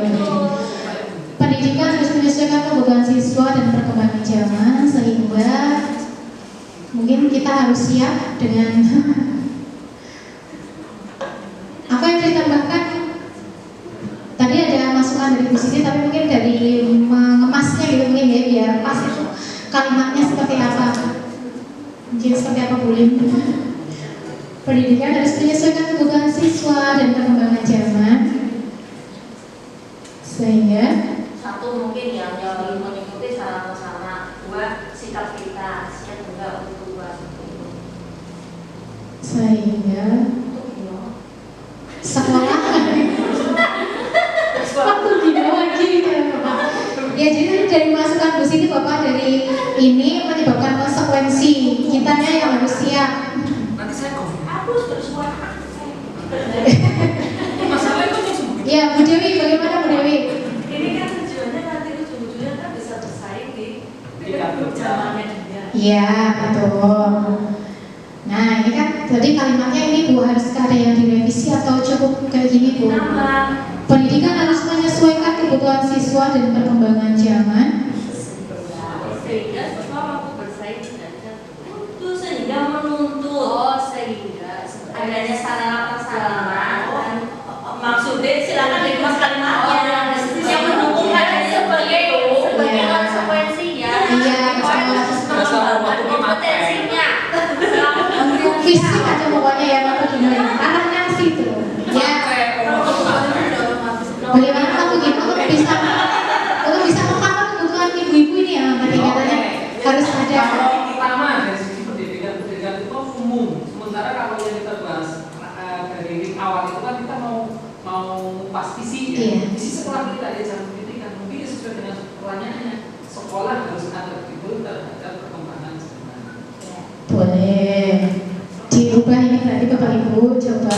Pendidikan harus menyesuaikan kebutuhan siswa dan perkembangan zaman sehingga mungkin kita harus siap dengan apa yang ditambahkan. Tadi ada masukan dari Bu Siti, tapi mungkin dari mengemasnya gitu mungkin ya biar pas itu kalimatnya seperti apa. Mungkin seperti apa Bu Lim? Pendidikan harus menyesuaikan kebutuhan siswa dan perkembangan zaman sehingga satu mungkin yang mengikuti sarana-sarana, dua sikap kita siap juga untuk berubah. sehingga sekolah waktu gini lagi ya. Jadi dari masukan Bu Siti Bapak dari ini menyebabkan konsekuensi kitanya yang harus siap. Nanti saya komen. Aku bersuara. Masalahnya kan Ya Bu Dewi, bagaimana Bu Dewi? Ini kan tujuannya nanti ujung-ujungnya kan bisa bersaing di zamannya dia. Iya betul. Nah ini kan tadi kalimatnya ini Bu, harus ada yang direvisi atau cukup kayak gini Bu? Pendidikan harus menyesuaikan kebutuhan siswa dan perkembangan zaman Sehingga siswa mampu bersaing dengan itu sehingga menuntut sehingga adanya sarana-prasarana dan maksudnya silakan dikemas kalimatnya yang mendukung adanya sebagai konsekuensinya. Iya, kompetensinya fisik aja pokoknya ya Pak Gino, arahnya ke situ ya. Bagaimana Pak Gino untuk bisa memahami kebutuhan ibu-ibu ini ya, tadi katanya harus ada. Kalau pertama dari sisi pendidikan itu umum. Sementara kalau yang kita bahas dari awal itu kan kita mau pas visi ya. Iya. Visi sekolah kita ya jangan pendidikan. Mungkin sesuai dengan pertanyaannya. Sekolah harus ada itu terhadap perkembangan zaman. Boleh diubah ini berarti Bapak Ibu coba.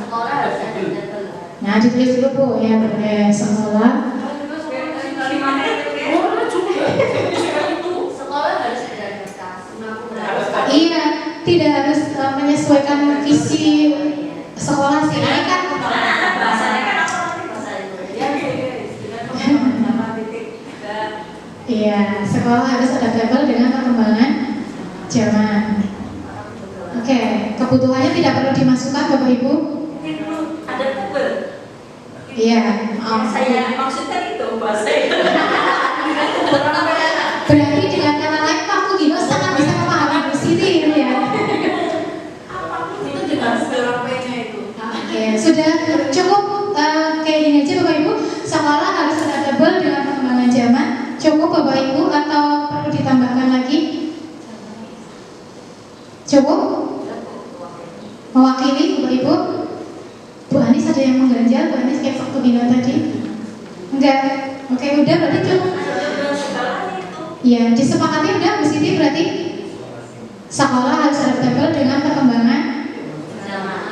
sekolah harus ada jadwal. Nah ditulis dulu Bu ya, boleh sekolah. Sekolah harus beradaptasi, mampu beradaptasi. Iya, tidak harus menyesuaikan visi sekolah sih. Ini kan Bahasanya kan apa nanti bahasa Indonesia istilah apa titik dan iya, sekolah harus adaptable dengan perkembangan zaman. Oke, kebutuhannya tidak perlu dimasukkan Bapak Ibu. itu ada tebel. Iya. Saya maksudkan itu bahasa Indonesia. Berarti dengan kata lain Pak Gino sangat bisa memahami Bu Siti gitu ya. Apapun itu juga itu. Oke, sudah cukup kayak gini aja Bapak Ibu. Sekolah harus ada Bapak Ibu atau perlu ditambahkan lagi? Cukup? Mewakili Bapak Ibu? Bu Anis ada yang mengganjal? Bu Anis kayak waktu Bino tadi? Enggak? Oke, udah berarti cukup? Ya, disepakati udah Bu Siti berarti? Sekolah harus adaptable dengan perkembangan.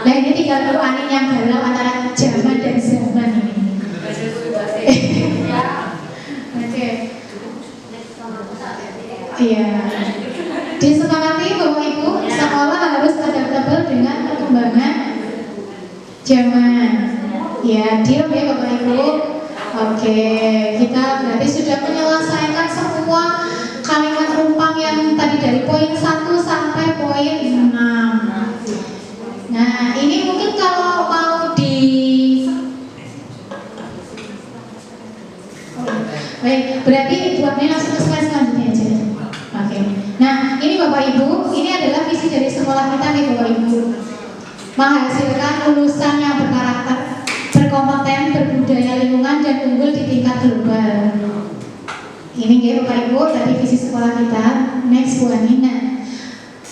Nah ini tinggal Bu Ani yang galau antara zaman dan zaman ini. Oke. Iya. Disepakati Bapak Ibu, sekolah harus adaptable dengan perkembangan zaman. Ya, deal ya Bapak Ibu. Oke, kita berarti sudah menyelesaikan semua kalimat rumpang yang tadi dari poin 1 sampai poin 6. Nah, ini mungkin kalau mau baik, berarti buatnya langsung ke slide selanjutnya aja. Oke. Nah, ini Bapak Ibu, ini adalah visi dari sekolah kita nih Bapak Ibu. Menghasilkan lulusan yang berkarakter, berkompeten, berbudaya lingkungan dan unggul di tingkat global. Ini ya Bapak Ibu, tadi visi sekolah kita. Next Bu Anina.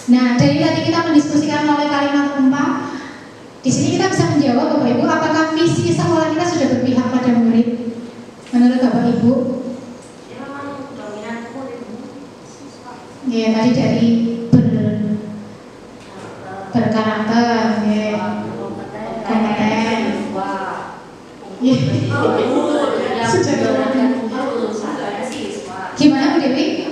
Nah, dari tadi kita mendiskusikan melalui kalimat rumpang. Di sini kita bisa menjawab Bapak Ibu, apakah visi sekolah kita sudah berpihak pada murid? Menurut Bapak Ibu? Ya, tadi dari berkarakter, ya, kompeten. Gimana Bu Dewi?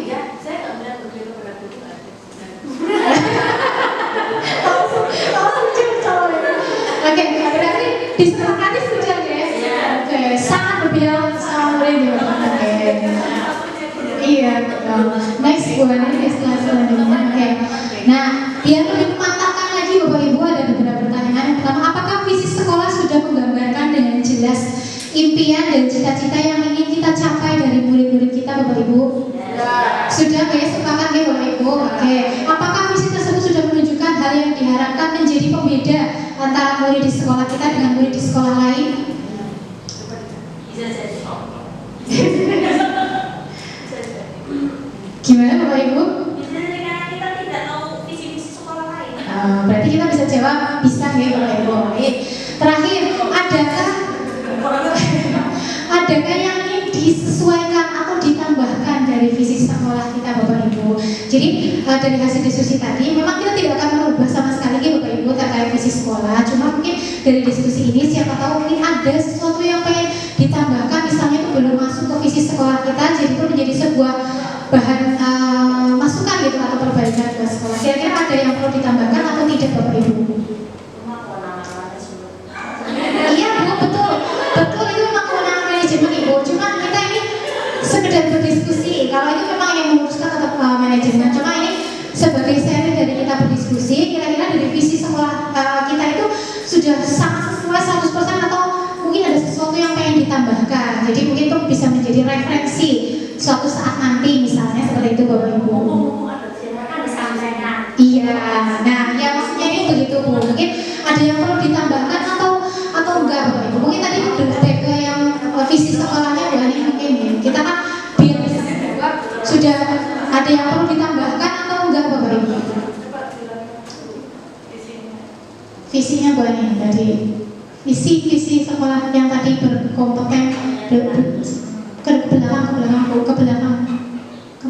Oke, berarti disepakati sudah ya? Oke, sangat berpihak sama murid ya. Oke. Iya, next Bu Ani setelah selanjutnya. Oke. Nah, biar lebih memantapkan lagi Bapak Ibu ada beberapa pertanyaan. Yang pertama, apakah visi sekolah sudah menggambarkan dengan jelas impian dan cita-cita yang ingin kita capai dari murid-murid kita Bapak Ibu? Sudah ya, sepakat ya Bapak Ibu? Oke. Apakah visi tersebut sudah menunjukkan hal yang diharapkan menjadi pembeda antara murid di sekolah kita dengan murid di sekolah lain? Gimana Bapak Ibu? Kita tidak tahu visi-visi sekolah lain. Berarti kita bisa jawab bisa ya Bapak Ibu. Terakhir, adakah yang ingin disesuaikan atau ditambahkan dari visi sekolah kita Bapak Ibu? Jadi dari hasil diskusi tadi, memang kita tidak akan merubah sama sekali Bapak Ibu terkait visi sekolah. Cuma mungkin dari diskusi ini siapa tahu mungkin ada sesuatu yang pengen ditambahkan, misalnya itu belum masuk ke visi sekolah kita, jadi itu menjadi sebuah bahan masukan gitu atau perbaikan buat sekolah. Kira-kira ada yang perlu ditambahkan atau tidak Bapak Ibu? Iya Bu, betul itu memang kewenangan manajemen Ibu. Cuma kita ini sekedar berdiskusi. Kalau itu memang yang menguruskan tetap manajemen. Cuma ini sebagai seri dari kita berdiskusi, kira-kira dari visi sekolah kita itu sudah sangat sesuai 100% atau mungkin ada sesuatu yang pengen ditambahkan. Jadi mungkin itu bisa menjadi referensi suatu saat nanti misalnya seperti itu Bapak Ibu. Iya, nah ya maksudnya ini begitu Bu. Mungkin ada yang perlu ditambahkan atau enggak Bapak Ibu. Mungkin tadi back ke yang visi sekolahnya Bu Ani mungkin ya. Kita kan biar bisa sudah ada yang perlu ditambahkan atau enggak Bapak Ibu. Visinya Bu Ani tadi. Visi sekolah yang tadi berkompeten ke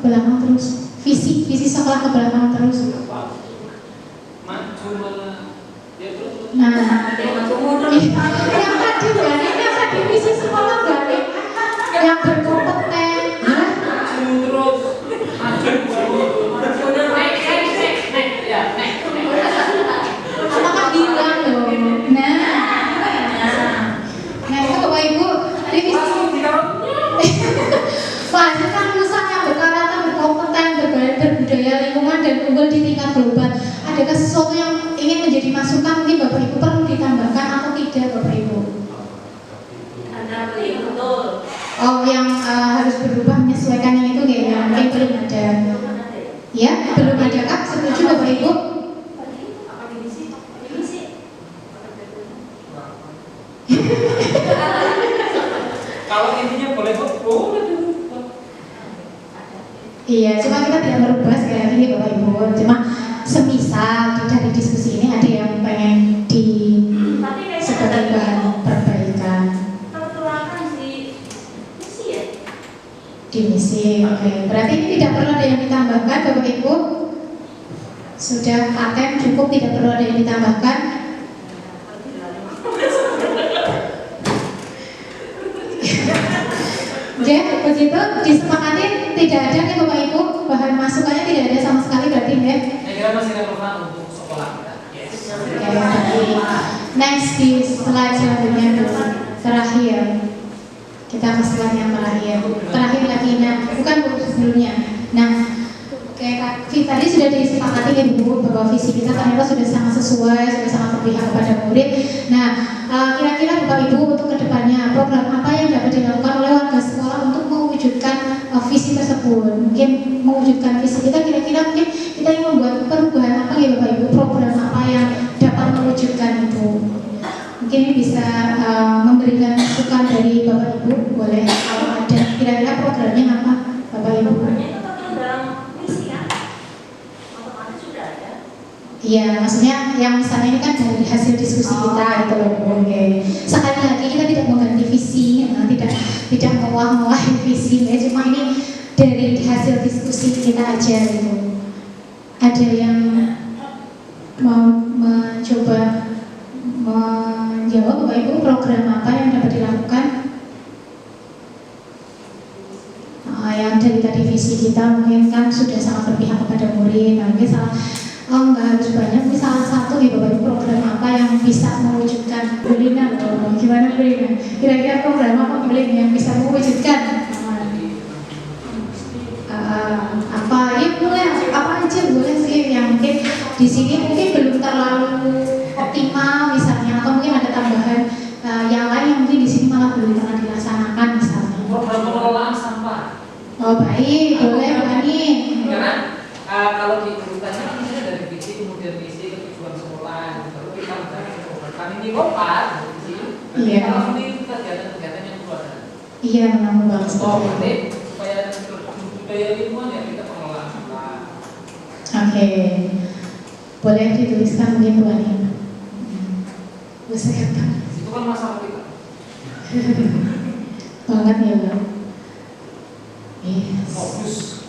belakang terus. Visi sekolah ke belakang terus. Nah, yang tadi berarti yang tadi visi sekolah berarti yang berkompeten. Apakah hilang loh? Nah itu Bapak Ibu, tadi visi menghasilkan lulusan yang berkarakter, berkompeten, berbudaya lingkungan dan unggul di tingkat global. Adakah sesuatu yang ingin menjadi masukan mungkin Bapak Ibu perlu ditambahkan atau tidak Bapak Ibu? Betul. Oh, yang harus berubah menyesuaikan yang itu kayaknya mungkin belum ada. Ya, belum ada Kak? Setuju Bapak Ibu? Kalau intinya boleh Iya, cuma kita tidak merubah sekali lagi nih Bapak Ibu. Cuma semisal dari diskusi ini ada yang pengen di Tapi kayaknya sebagai ada bahan perbaikan tertularkan di misi ya. di misi. Oke, berarti ini tidak perlu ada yang ditambahkan Bapak Ibu. Sudah paten cukup, tidak perlu ada yang ditambahkan. Oke, begitu disepakati tidak ada nih Bapak Ibu, bahan masukannya tidak ada sama sekali berarti ya. Saya kira masih relevan untuk sekolah kita. Yes. Oke, baik. Next di slide selanjutnya dulu. Terakhir. Kita ke slide yang terakhir. Terakhir lagi, nah bukan Bu, sebelumnya. Nah, kayak tadi sudah disepakati ya Bu bahwa visi kita ternyata sudah sangat sesuai, sudah sangat berpihak kepada murid. Nah, kira-kira Bapak Ibu untuk kedepannya program apa yang dapat dilakukan oleh warga sekolah untuk mewujudkan visi tersebut? Mungkin mewujudkan visi kita, kira-kira mungkin kita ingin membuat perubahan apa ya Bapak Ibu? Program apa yang dapat mewujudkan itu? Mungkin ini bisa memberikan masukan dari Bapak Ibu, boleh kalau ada. Kira-kira programnya apa Bapak Ibu? Pokoknya itu tertuang dalam misi kan, otomatis sudah ada. Iya, maksudnya yang misalnya ini kan dari hasil diskusi kita itu loh. Oke. Sekali lagi kita tidak mengganti visi, tidak mewah-mewah visi ya. Cuma ini dari hasil diskusi kita aja gitu. Ada yang mau mencoba menjawab Bapak Ibu program apa yang dapat dilakukan? Yang dari tadi visi kita mungkin kan sudah sangat berpihak kepada murid. Nah, mungkin nggak harus banyak, mungkin salah satu ya Bapak Ibu program apa yang bisa mewujudkan Belina loh. Gimana Belina? Kira-kira program apa Belina yang bisa mewujudkan? Apa? Ya boleh, apa aja boleh sih yang mungkin di sini mungkin belum terlalu optimal misalnya, atau mungkin ada tambahan yang lain yang mungkin di sini malah belum pernah dilaksanakan misalnya. Program pengelolaan sampah. Oh baik, boleh Bu Ani. Karena kalau di urutannya kan ini dari visi kemudian misi ke tujuan sekolah, lalu kita kan ini lompat visi. Iya. Kalau ini kegiatan-kegiatan yang keluar. Iya, menambah banget. Oh, berarti supaya budaya lingkungan ya kita pengelolaan sampah. Oke, boleh dituliskan mungkin Bu Ani. Bisa ya Pak? Itu kan masalah kita. Banget ya Pak. Yes. Fokus.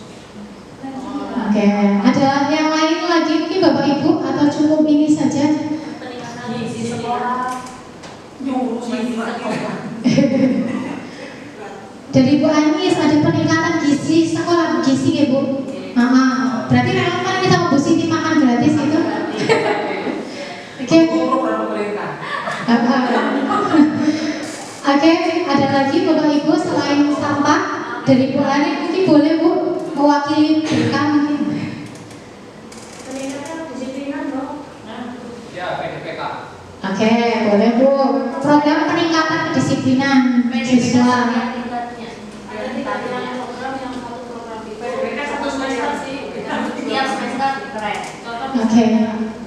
Oke, ada yang lain lagi mungkin Bapak Ibu atau cukup ini saja? Peningkatan gizi sekolah, gizi sekolah. Dari Bu Anis ada peningkatan gizi sekolah, gizi ya Bu? Berarti relevan ini sama Bu Siti makan gratis gitu? Oke. Program pemerintah. Oke, ada lagi Bapak Ibu selain sampah dari Bu Ani mungkin boleh Bu mewakili berkah mungkin. Peningkatan kedisiplinan dong. Ya, PDPK. Oke, boleh Bu. Program peningkatan kedisiplinan siswa. Tingkatnya. Ada tingkatan program yang satu program di PDPK satu semester sih. Tiap semester keren. Oke.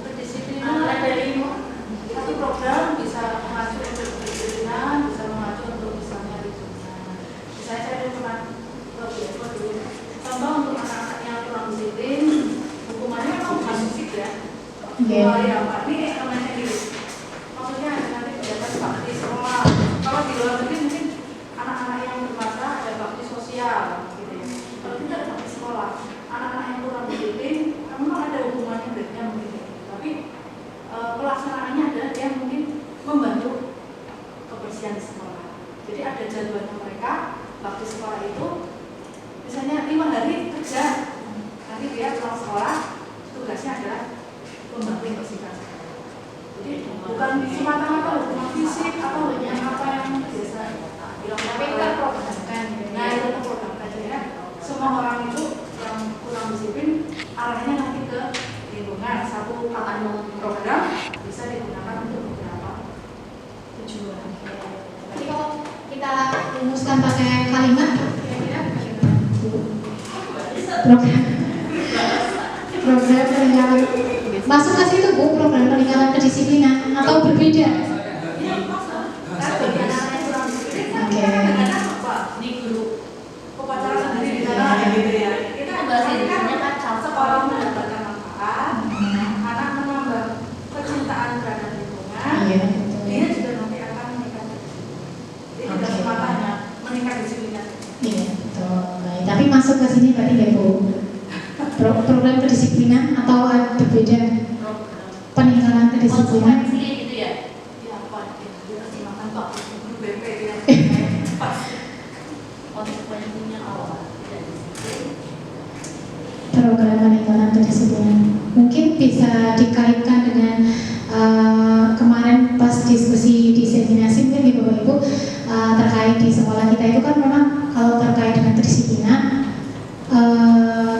Kedisiplinan ada dari satu program bisa mengacu untuk kedisiplinan, bisa mengacu untuk misalnya lingkungan. Misalnya saya pernah contoh untuk anak-anak yang kurang disiplin, hukumannya memang bukan fisik ya. Mulai yang ini namanya gitu. Maksudnya nanti pejabat bakti sekolah. Kalau di luar negeri mungkin anak-anak yang bermasalah ada bakti sosial, gitu ya. Kalau kita ada bakti sekolah, anak-anak yang kurang disiplin, memang ada hukumannya beratnya mungkin. Tapi pelaksanaannya adalah dia mungkin membantu kebersihan di sekolah. Jadi ada jadwalnya mereka bakti sekolah itu. Misalnya 5 hari kerja, nanti dia pulang sekolah, tugasnya adalah membantu membersihkan sekolah. Jadi bukan semata-mata hukuman fisik atau yang apa yang biasa dilakukan. Nah itu terprogramkan ya. Semua orang itu yang kurang disiplin arahnya nanti ke lingkungan. Satu pakan program bisa digunakan untuk beberapa tujuan. Jadi kalau kita rumuskan pakai kalimat program peningkatan masuk ke situ Bu, program peningkatan kedisiplinan atau berbeda? Oke. Di guru upacara sendiri di sana gitu ya. Kita program kedisiplinan atau berbeda peningkatan kedisiplinan? Konsekuensi gitu ya? Ya apa? Dikasih makan Pak, guru BP dia pas. Konsekuensinya apa? Tidak disiplin. Program peningkatan kedisiplinan mungkin bisa dikaitkan dengan kemarin pas diskusi diseminasi mungkin di Bapak Ibu terkait di sekolah kita itu kan memang kalau terkait dengan kedisiplinan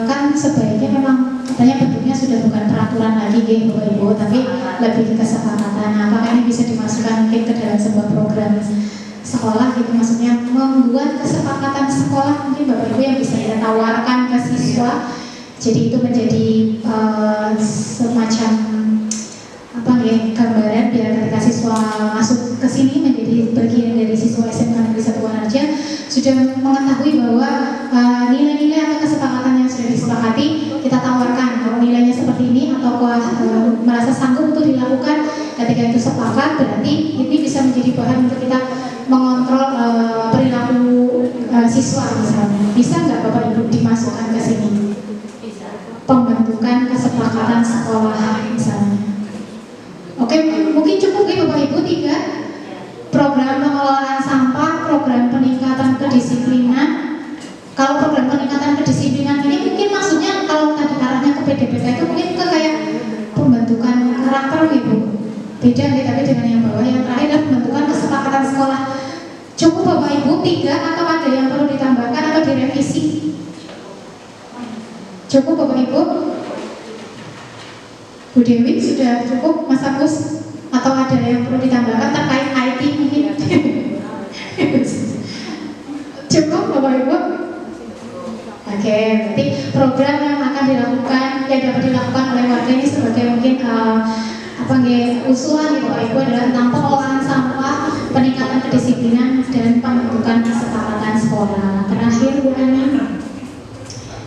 kan sebaiknya memang katanya bentuknya sudah bukan peraturan lagi ya Bapak Ibu, tapi lebih ke kesepakatan. Apakah ini bisa dimasukkan mungkin ke dalam sebuah program sekolah gitu, maksudnya membuat kesepakatan sekolah mungkin Bapak Ibu yang bisa kita tawarkan ke siswa, jadi itu menjadi semacam apa ya, gambaran biar ketika siswa masuk ke sini menjadi bagian dari siswa SMK Negeri 1 Wanarja sudah mengetahui bahwa nilai-nilai atau kesepakatan yang sudah disepakati kita tawarkan kalau nilainya seperti ini atau merasa sanggup untuk dilakukan. Ketika itu sepakat berarti ini bisa menjadi bahan untuk kita mengontrol perilaku siswa misalnya. Bisa nggak Bapak Ibu dimasukkan ke sini? Pembentukan kesepakatan sekolah misalnya. Oke, mungkin cukup ya Bapak Ibu 3 program pengelolaan sampah, program peningkatan kedisiplinan. Kalau program peningkatan kedisiplinan ini mungkin maksudnya kalau tadi arahnya ke PDPK itu mungkin ke kayak pembentukan karakter Ibu. Beda nih tapi dengan yang bawah, yang terakhir adalah pembentukan kesepakatan sekolah. Cukup Bapak Ibu 3 atau ada yang perlu ditambahkan atau direvisi? Cukup Bapak Ibu? Bu Dewi sudah cukup, Mas Agus, atau ada yang perlu ditambahkan terkait IT mungkin? Cukup Bapak Ibu? Oke, berarti program yang akan dilakukan, yang dapat dilakukan oleh warga ini sebagai mungkin usulan Bapak Ibu adalah tentang pengelolaan sampah, peningkatan kedisiplinan dan pembentukan kesepakatan sekolah. Terakhir Bu Ani.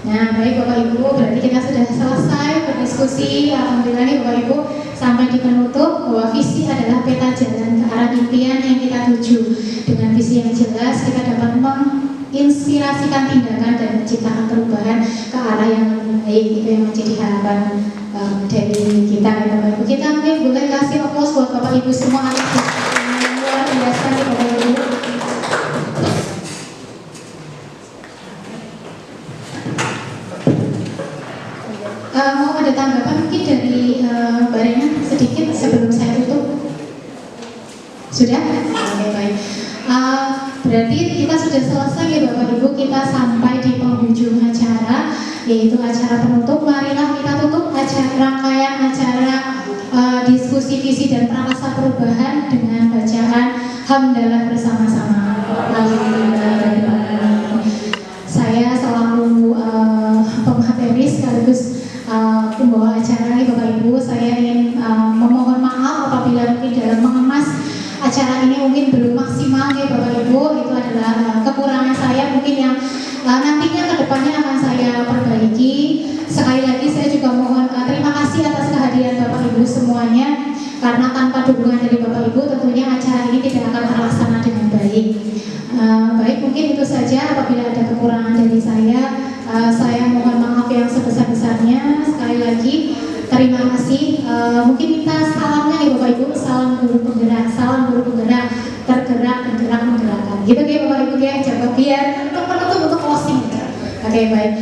Nah, baik Bapak Ibu, berarti kita sudah selesai berdiskusi. Alhamdulillah nih Bapak Ibu, sampai di penutup bahwa visi adalah peta jalan ke arah impian yang kita tuju. Dengan visi yang jelas, kita dapat menginspirasikan tindakan dan menciptakan perubahan ke arah yang lebih baik. Itu yang menjadi harapan dari kita ya Bapak Ibu. Kita mungkin boleh kasih aplaus buat Bapak Ibu semua atas yang luar biasa nih Bapak Ibu. Mau ada tanggapan mungkin dari Mbak Rena sedikit sebelum saya tutup? Sudah? Oke, baik. Berarti kita sudah selesai ya Bapak Ibu, kita sampai di penghujung acara, yaitu acara penutup. Marilah kita tutup rangkaian acara diskusi visi dan prakarsa perubahan dengan bacaan hamdalah bersama-sama. Alhamdulillah. Saya selaku pemateri sekaligus pembawa acara ini Bapak Ibu, saya ingin memohon maaf apabila mungkin dalam mengemas acara ini mungkin belum maksimal ya Bapak Ibu. Itu adalah kekurangan saya mungkin yang nantinya kedepannya akan saya perbaiki. Sekali lagi saya juga mohon terima kasih atas kehadiran Bapak Ibu semuanya, karena tanpa dukungan dari Bapak Ibu tentunya acara ini tidak akan terlaksana dengan baik. Baik, mungkin itu saja. Apabila ada kekurangan dari saya mohon maaf yang sebesar-besarnya. Sekali lagi terima kasih. Mungkin minta salamnya nih Bapak Ibu, salam guru penggerak, tergerak, menggerakkan. Gitu ya Bapak Ibu ya, coba biar untuk penutup, untuk closing. Oke, baik.